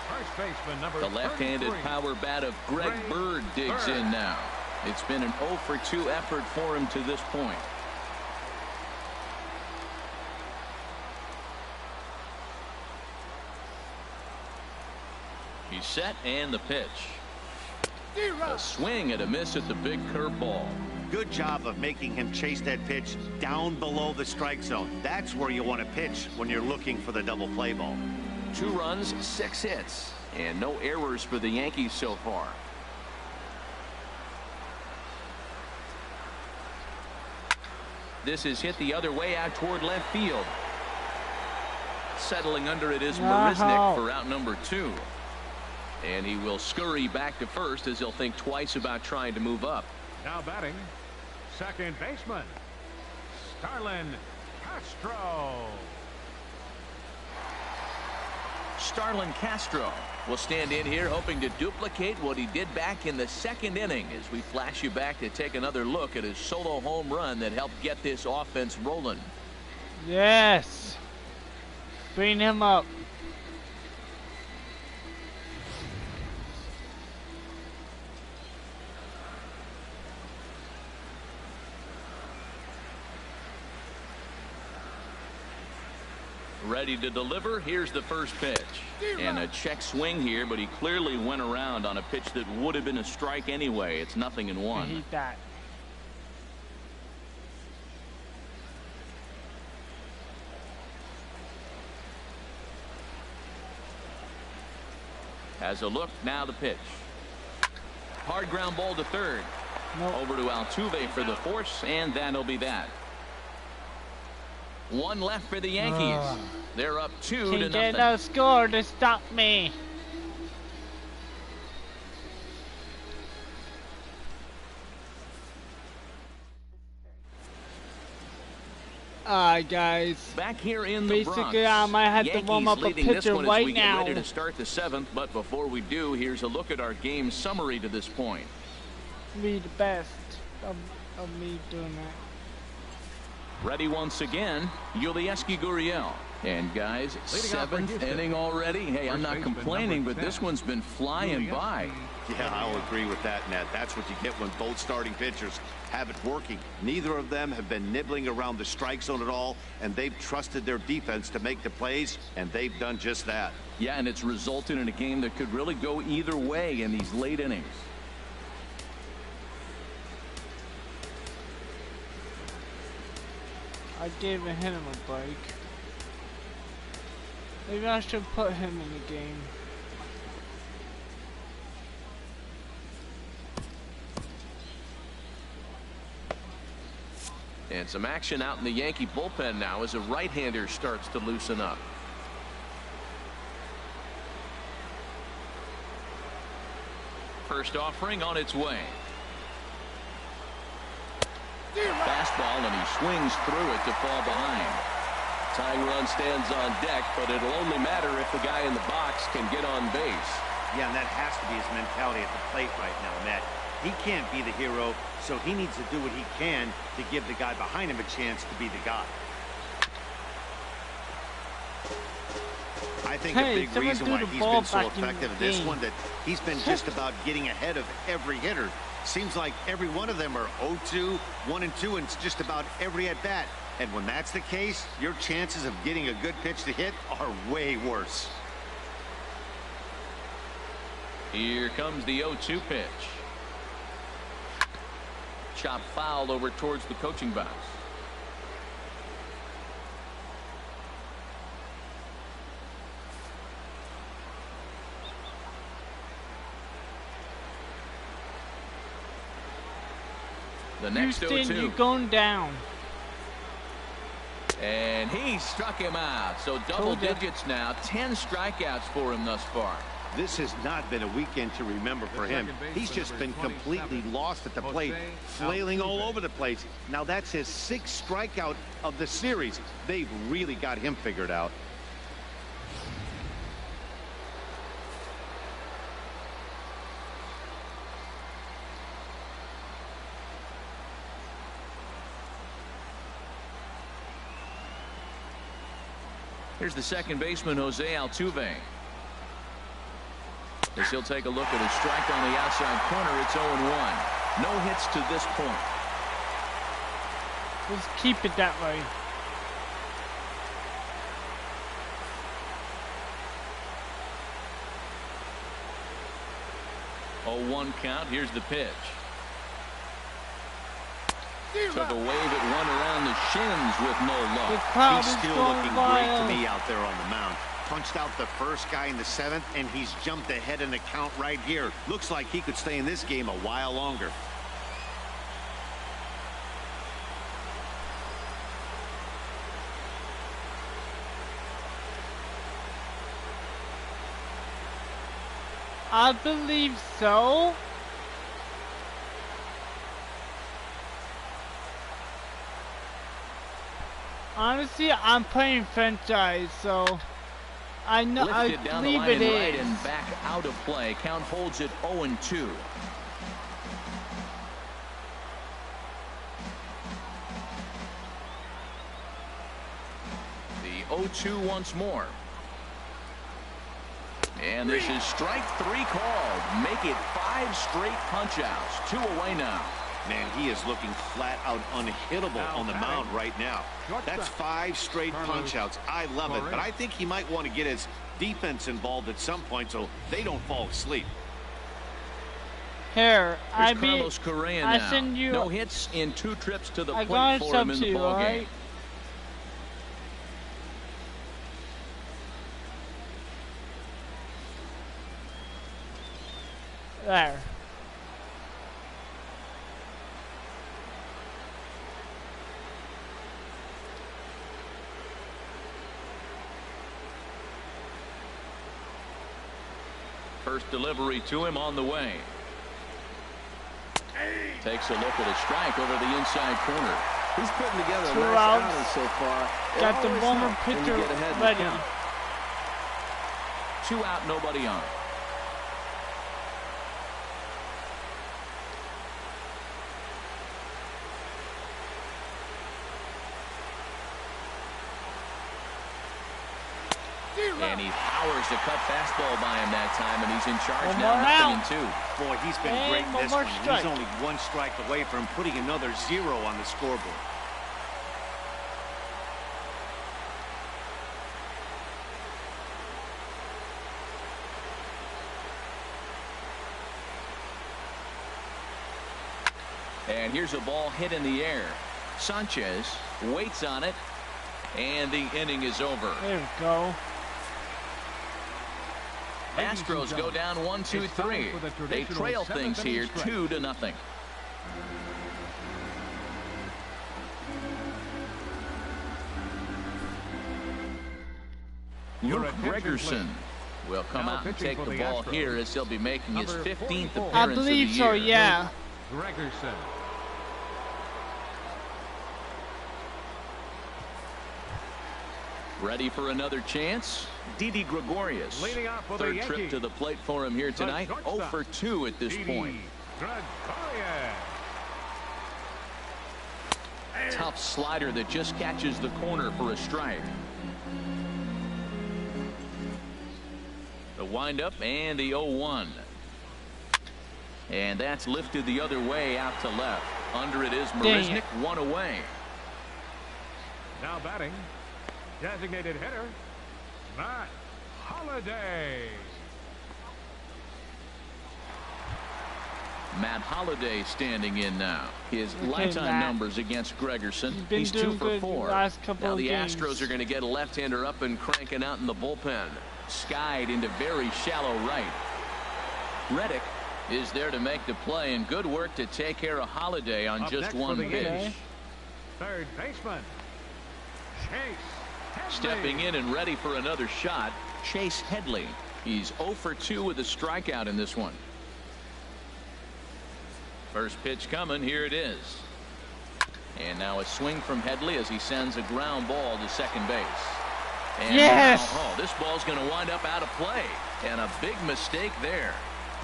First baseman number The left-handed power bat of Greg Bird digs in now. It's been an 0 for 2 effort for him to this point. He's set, and the pitch. A swing and a miss at the big curveball. Good job of making him chase that pitch down below the strike zone. That's where you want to pitch when you're looking for the double play ball. 2 runs, 6 hits, and no errors for the Yankees so far. This is hit the other way out toward left field. Settling under it is Marisnik for out number 2. And he will scurry back to first as he'll think twice about trying to move up. Now batting, second baseman, Starlin Castro. Starlin Castro will stand in here hoping to duplicate what he did back in the second inning as we flash you back to take another look at his solo home run that helped get this offense rolling. Yes. Bring him up. Ready to deliver. Here's the first pitch. And a check swing here, but he clearly went around on a pitch that would have been a strike anyway. It's 0-1. Hate that. Has a look. Now the pitch. Hard ground ball to third. Nope. Over to Altuve for the force, and that'll be that. One left for the Yankees. They're up 2-0. Can't get no score to stop me. Alright, guys. Back here in the Bronx. Basically, I might have to Yankees warm up a leading this pitcher one as right we now. get ready to start the 7th, but before we do, here's a look at our game summary to this point. Be the best of me doing that. Ready once again, Yulieski Gurriel. And guys, 7th inning already. Hey, I'm not complaining, but this one's been flying by. Yeah, I'll agree with that, Ned. That's what you get when both starting pitchers have it working. Neither of them have been nibbling around the strike zone at all, and they've trusted their defense to make the plays, and they've done just that. Yeah, and it's resulted in a game that could really go either way in these late innings. I gave him a break. Maybe I should put him in the game. And some action out in the Yankee bullpen now as a right-hander starts to loosen up. First offering on its way. Fastball, and he swings through it to fall behind. Tying run stands on deck, but it'll only matter if the guy in the box can get on base. Yeah, and that has to be his mentality at the plate right now, Matt. He can't be the hero, so he needs to do what he can to give the guy behind him a chance to be the guy. I think a big reason why he's been so effective in this one that he's been just about getting ahead of every hitter. Seems like every one of them are 0-2, 1-2, and it's just about every at-bat. And when that's the case, your chances of getting a good pitch to hit are way worse. Here comes the 0-2 pitch. Chop foul over towards the coaching box. The next 0-2. Houston, you going down. And he struck him out. So double digits now. 10 strikeouts for him thus far. This has not been a weekend to remember for him. He's just been completely lost at the plate, flailing all over the place. Now that's his 6th strikeout of the series. They've really got him figured out. Here's the second baseman, Jose Altuve. As he'll take a look at a strike on the outside corner, it's 0-1. No hits to this point. Just keep it that way. Oh, 1 count. Here's the pitch. Took a wave at one around the shins with no luck. He's still looking great to me out there on the mound. Punched out the first guy in the 7th, and he's jumped ahead in the count right here. Looks like he could stay in this game a while longer. I believe so. Honestly, I'm playing franchise, so I know. I Lifted down the believe line it and right is. and back out of play. Count holds it 0-2. The 0-2 once more. And this is strike 3 called. Make it 5 straight punch-outs. 2 away now. Man, he is looking flat out unhittable on the mound right now. That's 5 straight punch-outs. I love it, but I think he might want to get his defense involved at some point so they don't fall asleep. Here, I Carlos Correa now. send you. No hits in 2 trips to the I plate got for him in the you, ball game. right? There. First delivery to him on the way. Takes a look at a strike over the inside corner. He's putting together a 2 nice outs. outing so far. It Got the always Boomer helps when you pitcher get ahead in the ready. count. 2 out, nobody on. And he powers the cut fastball by him that time, and he's in charge One now, more 0-2. Boy, he's been And great in one this more one. strike. He's only 1 strike away from putting another 0 on the scoreboard. And here's a ball hit in the air. Sanchez waits on it, and the inning is over. There we go. Astros go down 1-2-3. They trail things here 2-0. Luke Gregerson will come out and take the ball here as he'll be making his 15th appearance I of the believe so. year. Yeah. Gregerson. Ready for another chance? Didi Gregorius. Leading off for the Third trip Yankees. to the plate for him here tonight. 0 for 2 at this point. Gregorius. Tough slider that just catches the corner for a strike. The windup and the 0-1. And that's lifted the other way out to left. Under it is Dang it. Marisnik, 1 away. Now batting, designated hitter, Matt Holliday. Matt Holliday standing in now. His Okay, lifetime Matt. numbers against Gregerson. He's been He's 2 doing for good 4. the last couple Now of the games. Astros are going to get a left-hander up and cranking out in the bullpen. Skied into very shallow right. Reddick is there to make the play, and good work to take care of Holliday on Up just next 1 for the pitch. Yankees, third baseman, Chase Headley. Stepping in and ready for another shot, Chase Headley. He's 0 for 2 with a strikeout in this one. First pitch coming. Here it is. And now a swing from Headley as he sends a ground ball to second base. And Yes! now, this ball's going to wind up out of play. And a big mistake there.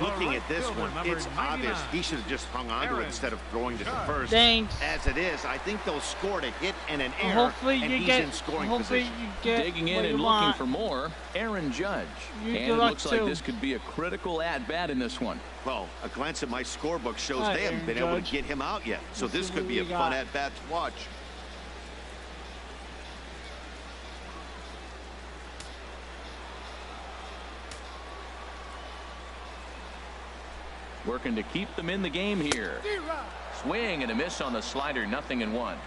Looking at this fielder, one, number it's obvious 99, he should have just hung on to it Aaron instead of throwing to the Judge. first. Thanks. As it is, I think they'll score a hit and an error, Hopefully and you he's get. in scoring Hopefully position. you get Digging in what and you looking want. for more, Aaron Judge. You And good it luck, looks like too. this could be a critical at-bat in this one. Well, a glance at my scorebook shows Hi, they haven't Aaron been able Judge. to get him out yet. So Let's this see could what be a we fun got. at-bat to watch. Working to keep them in the game here. Swing and a miss on the slider, 0-1.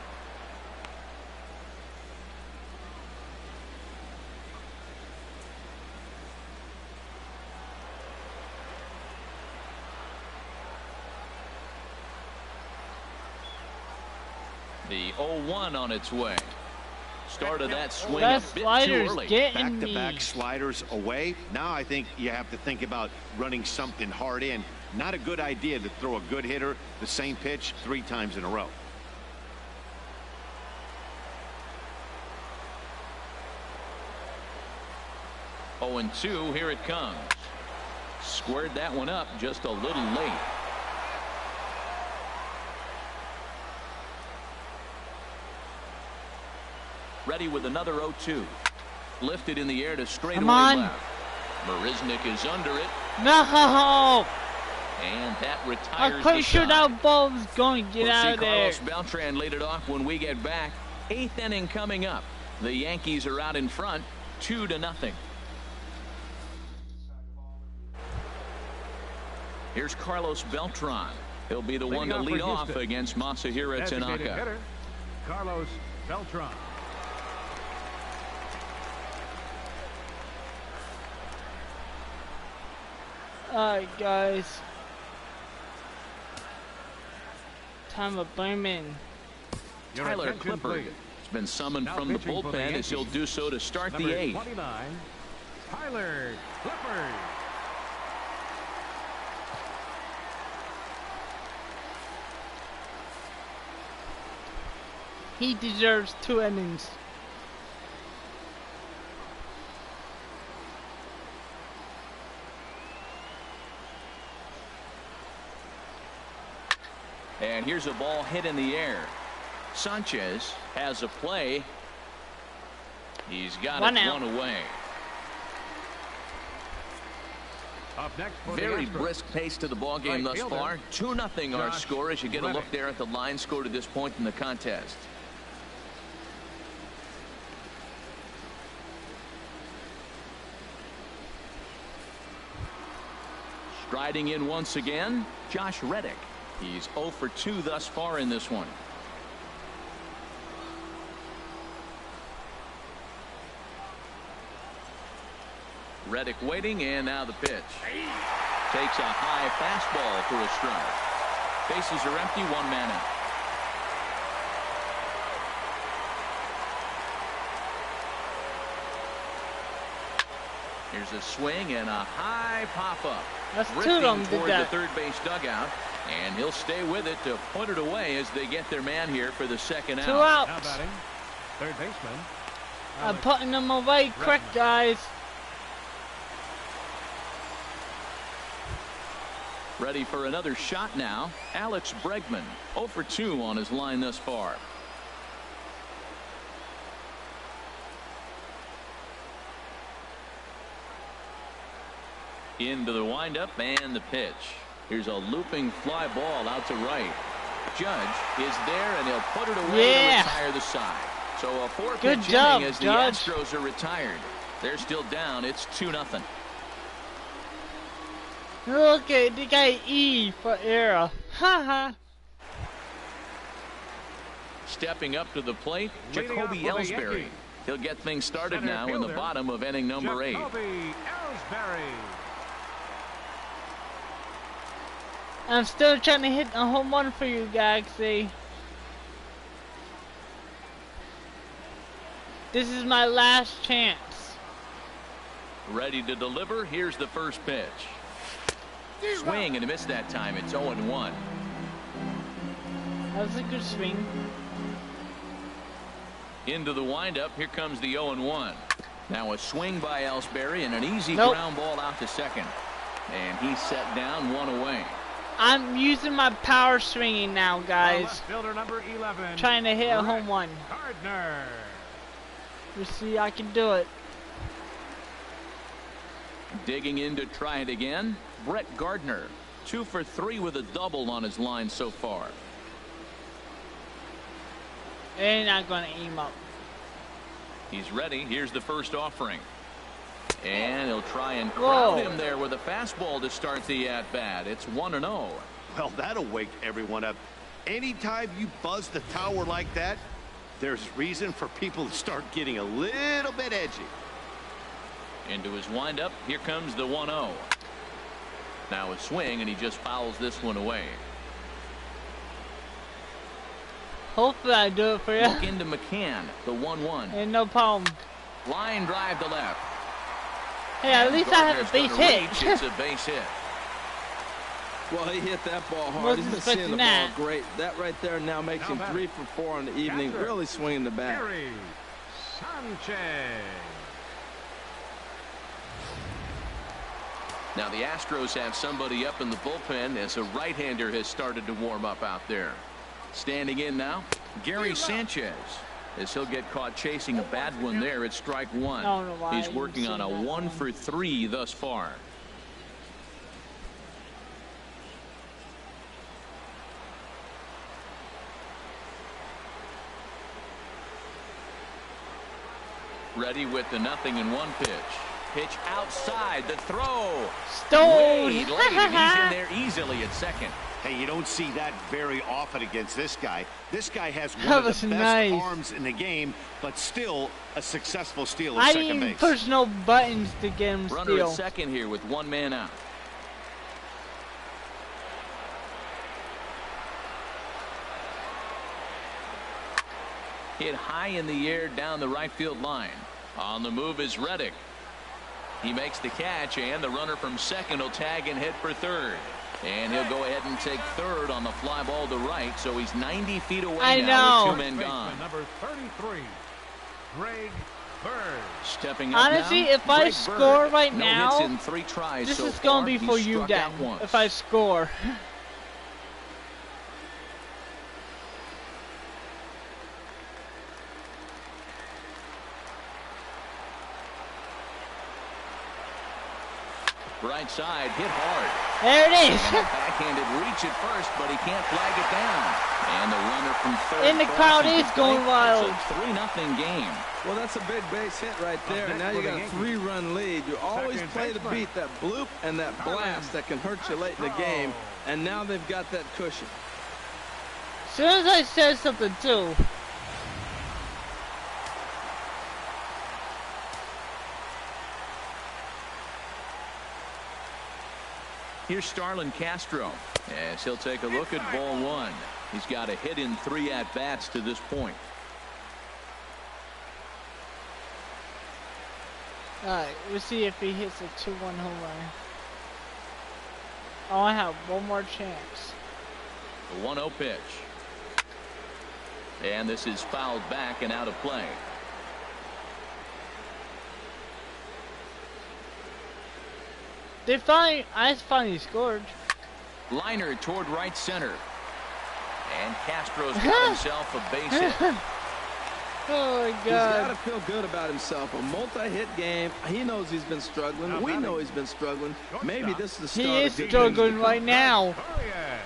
The 0-1 on its way. Start of that swing That a bit too slider's early. getting Back-to-back me. sliders away. Now I think you have to think about running something hard in. Not a good idea to throw a good hitter the same pitch 3 times in a row. 0-2. Here it comes. Squared that one up just a little late. Ready with another 0-2. Lifted in the air to straightaway left. Marisnik is under it. No! And that retires I'm pretty sure that ball was going to get out of there. Carlos Beltran laid it off when we get back. 8th inning coming up. The Yankees are out in front, 2-0. Here's Carlos Beltran. He'll be the one to lead off against Masahiro Tanaka. Hitter, Carlos Beltran. Alright, guys. Time of booming. Tyler Clippard has been summoned from the bullpen as he'll do so to start the 8th. 29, Tyler Clippard. He deserves 2 innings. And here's a ball hit in the air. Sanchez has a play. He's got one away. Up next for Very the Astros. brisk pace to the ball game thus far. 2-0 our score as you get a look there at the line score to this point in the contest. Striding in once again, Josh Reddick. He's 0 for 2 thus far in this one. Reddick waiting, and now the pitch. Takes a high fastball for a strike. Bases are empty, 1 man out. Here's a swing and a high pop-up. That's 2 of them did toward that. the third base dugout, and he'll stay with it to put it away as they get their man here for the second out. 2 outs. Now batting, third baseman. I'm putting them away quick, guys. Ready for another shot now. Alex Bregman, 0 for 2 on his line thus far. Into the windup and the pitch. Here's a looping fly ball out to right. Judge is there, and he'll put it away to retire the side. So a 4-pitch inning as the Astros are retired. They're still down. It's 2-0. Look at the guy E for error. Haha. Stepping up to the plate, Jacoby Ellsbury. He'll get things started now in the bottom of inning number 8. Jacoby Ellsbury. I'm still trying to hit a home run for you, Galaxy. This is my last chance. Ready to deliver. Here's the first pitch. Swing and a miss that time. It's 0-1. That was a good swing. Into the windup. Here comes the 0-1. Now a swing by Ellsbury and an easy ground ball out to second. And he's set down, 1 away. I'm using my power swinging now, guys. Fielder number 11. Trying to hit a home run. Gardner. You see, I can do it. Digging in to try it again. Brett Gardner, 2 for 3 with a double on his line so far. They're not going to aim up. He's ready. Here's the first offering. And he'll try and crowd him there with a fastball to start the at-bat. It's 1-0. Well, that'll wake everyone up. Anytime you buzz the tower like that, there's reason for people to start getting a little bit edgy. Into his windup. Here comes the 1-0. Now a swing, and he just fouls this one away. Hopefully I do it for you. Look into McCann, the 1-1. Ain't no problem. Line drive to left. Hey, at least I have a base hit. It's a base hit. Well, he hit that ball hard. Wasn't He's been seeing the expecting ball great. That right there now makes him 3 for 4 on the evening. Really swinging the bat. Gary Sanchez. Now the Astros have somebody up in the bullpen as a right-hander has started to warm up out there. Standing in now, Gary Sanchez, as he'll get caught chasing a bad one there at strike one. I don't know why He's working on a 1 for 3 thus far. Ready with the 0-1 pitch. Pitch outside, the throw. Stone. Way late, and he's in there easily at second. Hey, you don't see that very often against this guy. This guy has one That of was the best nice. arms in the game, but still a successful steal I at didn't second even base. push no buttons to get him Runner steal. at second here with 1 man out. Hit high in the air down the right field line. On the move is Reddick. He makes the catch, and the runner from second will tag and hit for third. And he'll go ahead and take third on the fly ball to right, so he's 90 feet away I now know. with 2 men gone. Number 33, Greg Bird. Stepping up Honestly, now, if I Greg score Bird. right No now, hits in 3 tries this so is gonna far. be He's for you struck then. out once. If I score. Right side, hit hard. There it is. And a backhanded reach at first, but he can't flag it down. And the runner from third. And the crowd crosses is the going plate. wild. It's a 3-0 game. Well, that's a big base hit right there. And now you got a 3-run lead. You always Second play to baseman. beat that bloop and that blast that can hurt you late in the game. And now they've got that cushion. As soon as I said something too. Here's Starlin Castro as he'll take a look at ball 1. He's got a hit in 3 at-bats to this point. Alright, we'll see if he hits a 2-1 home run. Oh, I have one more chance. The 1-0 pitch. And this is fouled back and out of play. I finally scored. Liner toward right center. And Castro's got himself a base hit. Oh my He's got to God. feel good about himself. A multi-hit game. He knows he's been struggling. We know he's been struggling. Maybe this is the start He of is good struggling things to right come. now. Correa.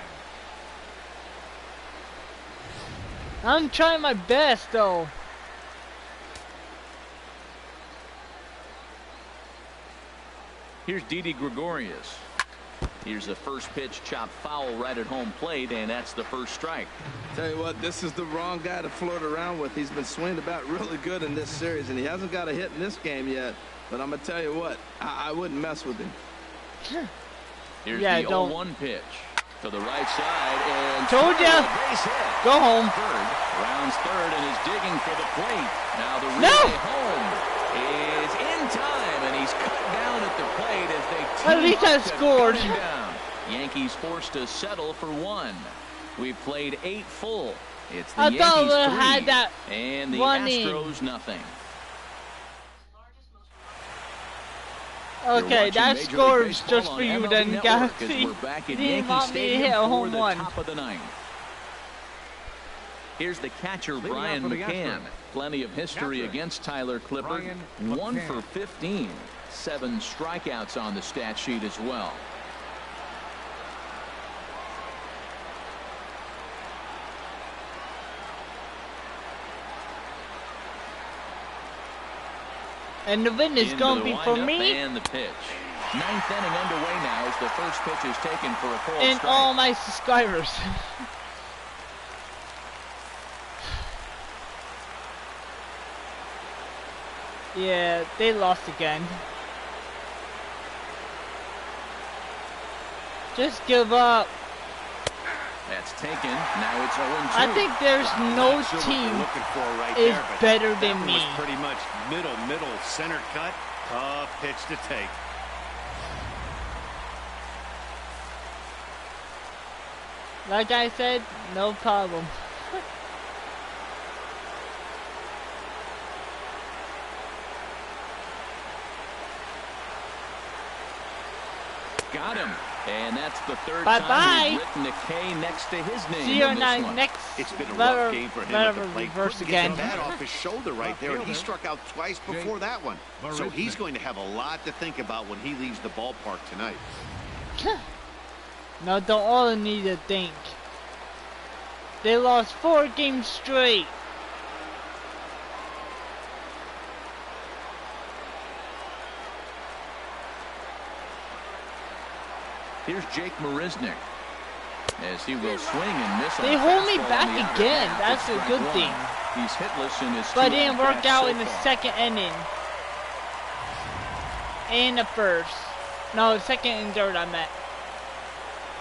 I'm trying my best though. Here's Didi Gregorius. Here's the first pitch, chopped foul right at home plate, and that's the first strike. Tell you what, this is the wrong guy to flirt around with. He's been swinging about really good in this series, and he hasn't got a hit in this game yet. But I'm going to tell you what, I wouldn't mess with him. Here's Yeah, the don't. 0-1 pitch to the right side, and Told through, ya. a base hit. Go home. Third, rounds third, and is digging for the plate. Now the No. relay home is in time, and he's cut down at the plate as they At team least up I to scored. cut him down. Yankees forced to settle for 1. We've played 8 full. It's the I thought Yankees we 3 had that and the one in. Astros nothing. Okay, You're that watching Major League scores Baseball just on for you MLB then, Network as Galaxy. we're back You at didn't Yankee want me to Stadium hit a for home the run. top of the 9th. Here's the catcher, Leading Brian off for the McCann. Astros. Plenty of history Catcher, against Tyler Clippard. Brian 1 McCann. for 15. 7 strikeouts on the stat sheet as well. And the win is Into gonna the be for windup me and the pitch. 9th inning underway now as the first pitch is taken for a called and strike. all my subscribers. Yeah, they lost again. Just give up. That's taken. Now it's 0-2. I think there's no Not sure what team they're looking for right is there, but better that than one me. was pretty much middle, center cut. Tough pitch to take. Like I said, no problem. Got him. And that's the third Bye time bye. we've written a K next to his name. See you in in this the one. next. It's been a Better, rough game for him at the plate. reverse Couldn't get again. the bat off his shoulder right there, and he struck out twice before that one. So he's going to have a lot to think about when he leaves the ballpark tonight. No, don't all need to think. They lost 4 games straight. Here's Jake Marisnick, as he will swing and miss. They hold me back again. That's a good thing. He's hitless in his But it 2 didn't work at-bats out so in the far. second inning. And the first. No, second and third I meant.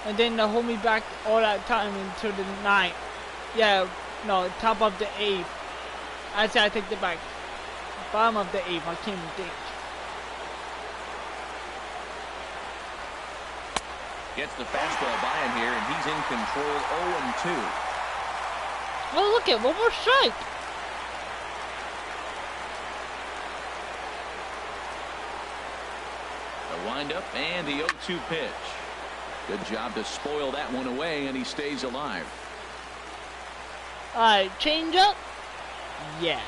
And then they hold me back all that time until the 9th. Yeah, no, top of the 8th. I say I take it back. Bottom of the 8th, I can't even think. Gets the fastball by him here, and he's in control 0-2. Oh, look at one more strike. The windup and the 0-2 pitch. Good job to spoil that one away, and he stays alive. Alright, change up? Yeah.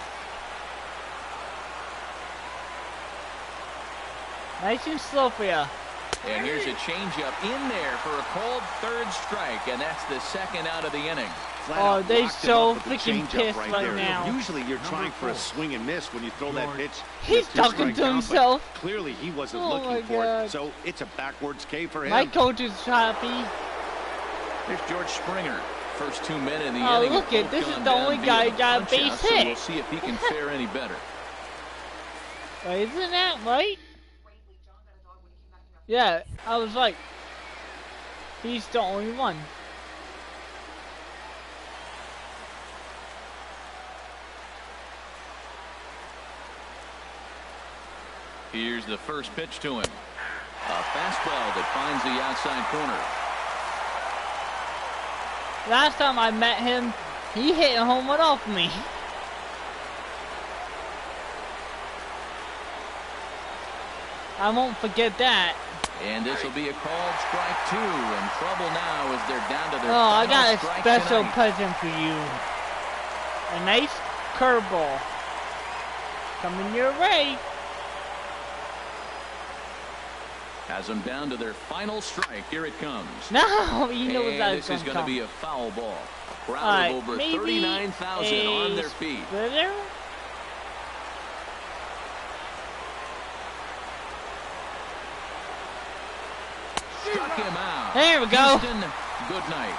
Nice and slow for ya. And here's a changeup in there for a called third strike, and that's the second out of the inning. Flat Oh, out they locked him so up with the freaking changeup pissed right there. now. Usually you're trying for a swing and miss when you throw that pitch. He's with 2 talking strike to count, but himself. Clearly he wasn't Oh my looking for God. it. So it's a backwards K for him. My coach is happy. Here's George Springer. First 2 men in the Oh, inning. look have it, both this is gone the down only via guy the got a punch-out, base so hit. we'll see if he can fare any better. Isn't that right? Yeah, I was like, he's the only one. Here's the first pitch to him. A fastball that finds the outside corner. Last time I met him, he hit a home run off me. I won't forget that. And this will be a called strike 2. In trouble now as they're down to their Oh, I final got a strike special tonight. present for you. A nice curveball. Coming your way. Has them down to their final strike. Here it comes. No, he knows And that this it's is going going to to come. be a foul ball. A crowd Alright, of over maybe 39,000 on their feet. Splitter? Struck him out. There we go. Houston, good night.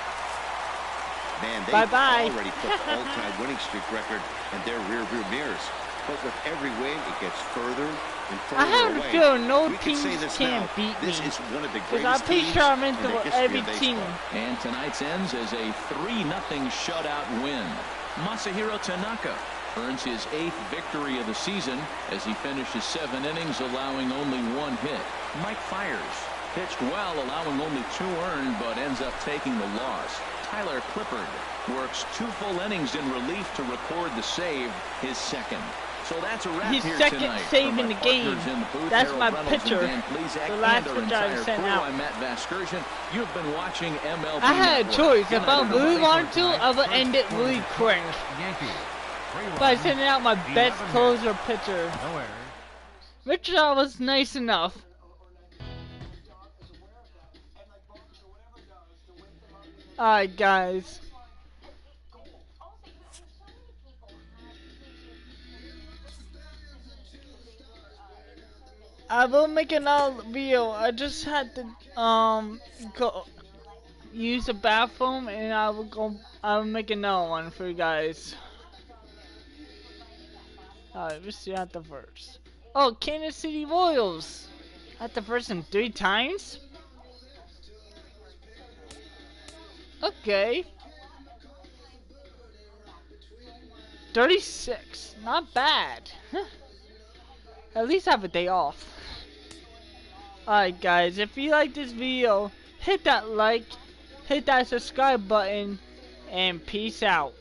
Man, they've Bye-bye. already put the all-time winning streak record in their rearview mirrors. But with every win, it gets further and further I have a away. feeling no We can say teams this can now. beat This me. is one of the Because greatest I'm pretty teams sure I'm in into the history every of team. baseball. And tonight's ends as a 3-0 shutout win. Masahiro Tanaka earns his 8th victory of the season as he finishes 7 innings, allowing only 1 hit. Mike Fiers pitched well, allowing only 2 earned, but ends up taking the loss. Tyler Clippard works 2 full innings in relief to record the save, his 2nd. So that's a wrap His here second tonight. save From in my the game. partners in the booth, That's Harold my Reynolds and pitcher. Dan Plesac, The last and our pitcher I entire sent crew. out. I'm Matt Vasgersian. You've been watching MLB I had a Network. choice. If I United really Way. wanted to, I would end it really quick. Yankees. By sending out my best 11 closer pitcher. No errors. Which was nice enough. Alright guys. I will make another video. I just had to go use the bathroom and I will make another one for you guys. Alright, let's see at the first. Oh, Kansas City Royals at the first in 3 times? Okay. 36. Not bad. At least I have a day off. Alright guys, if you like this video, hit that like, hit that subscribe button, and peace out.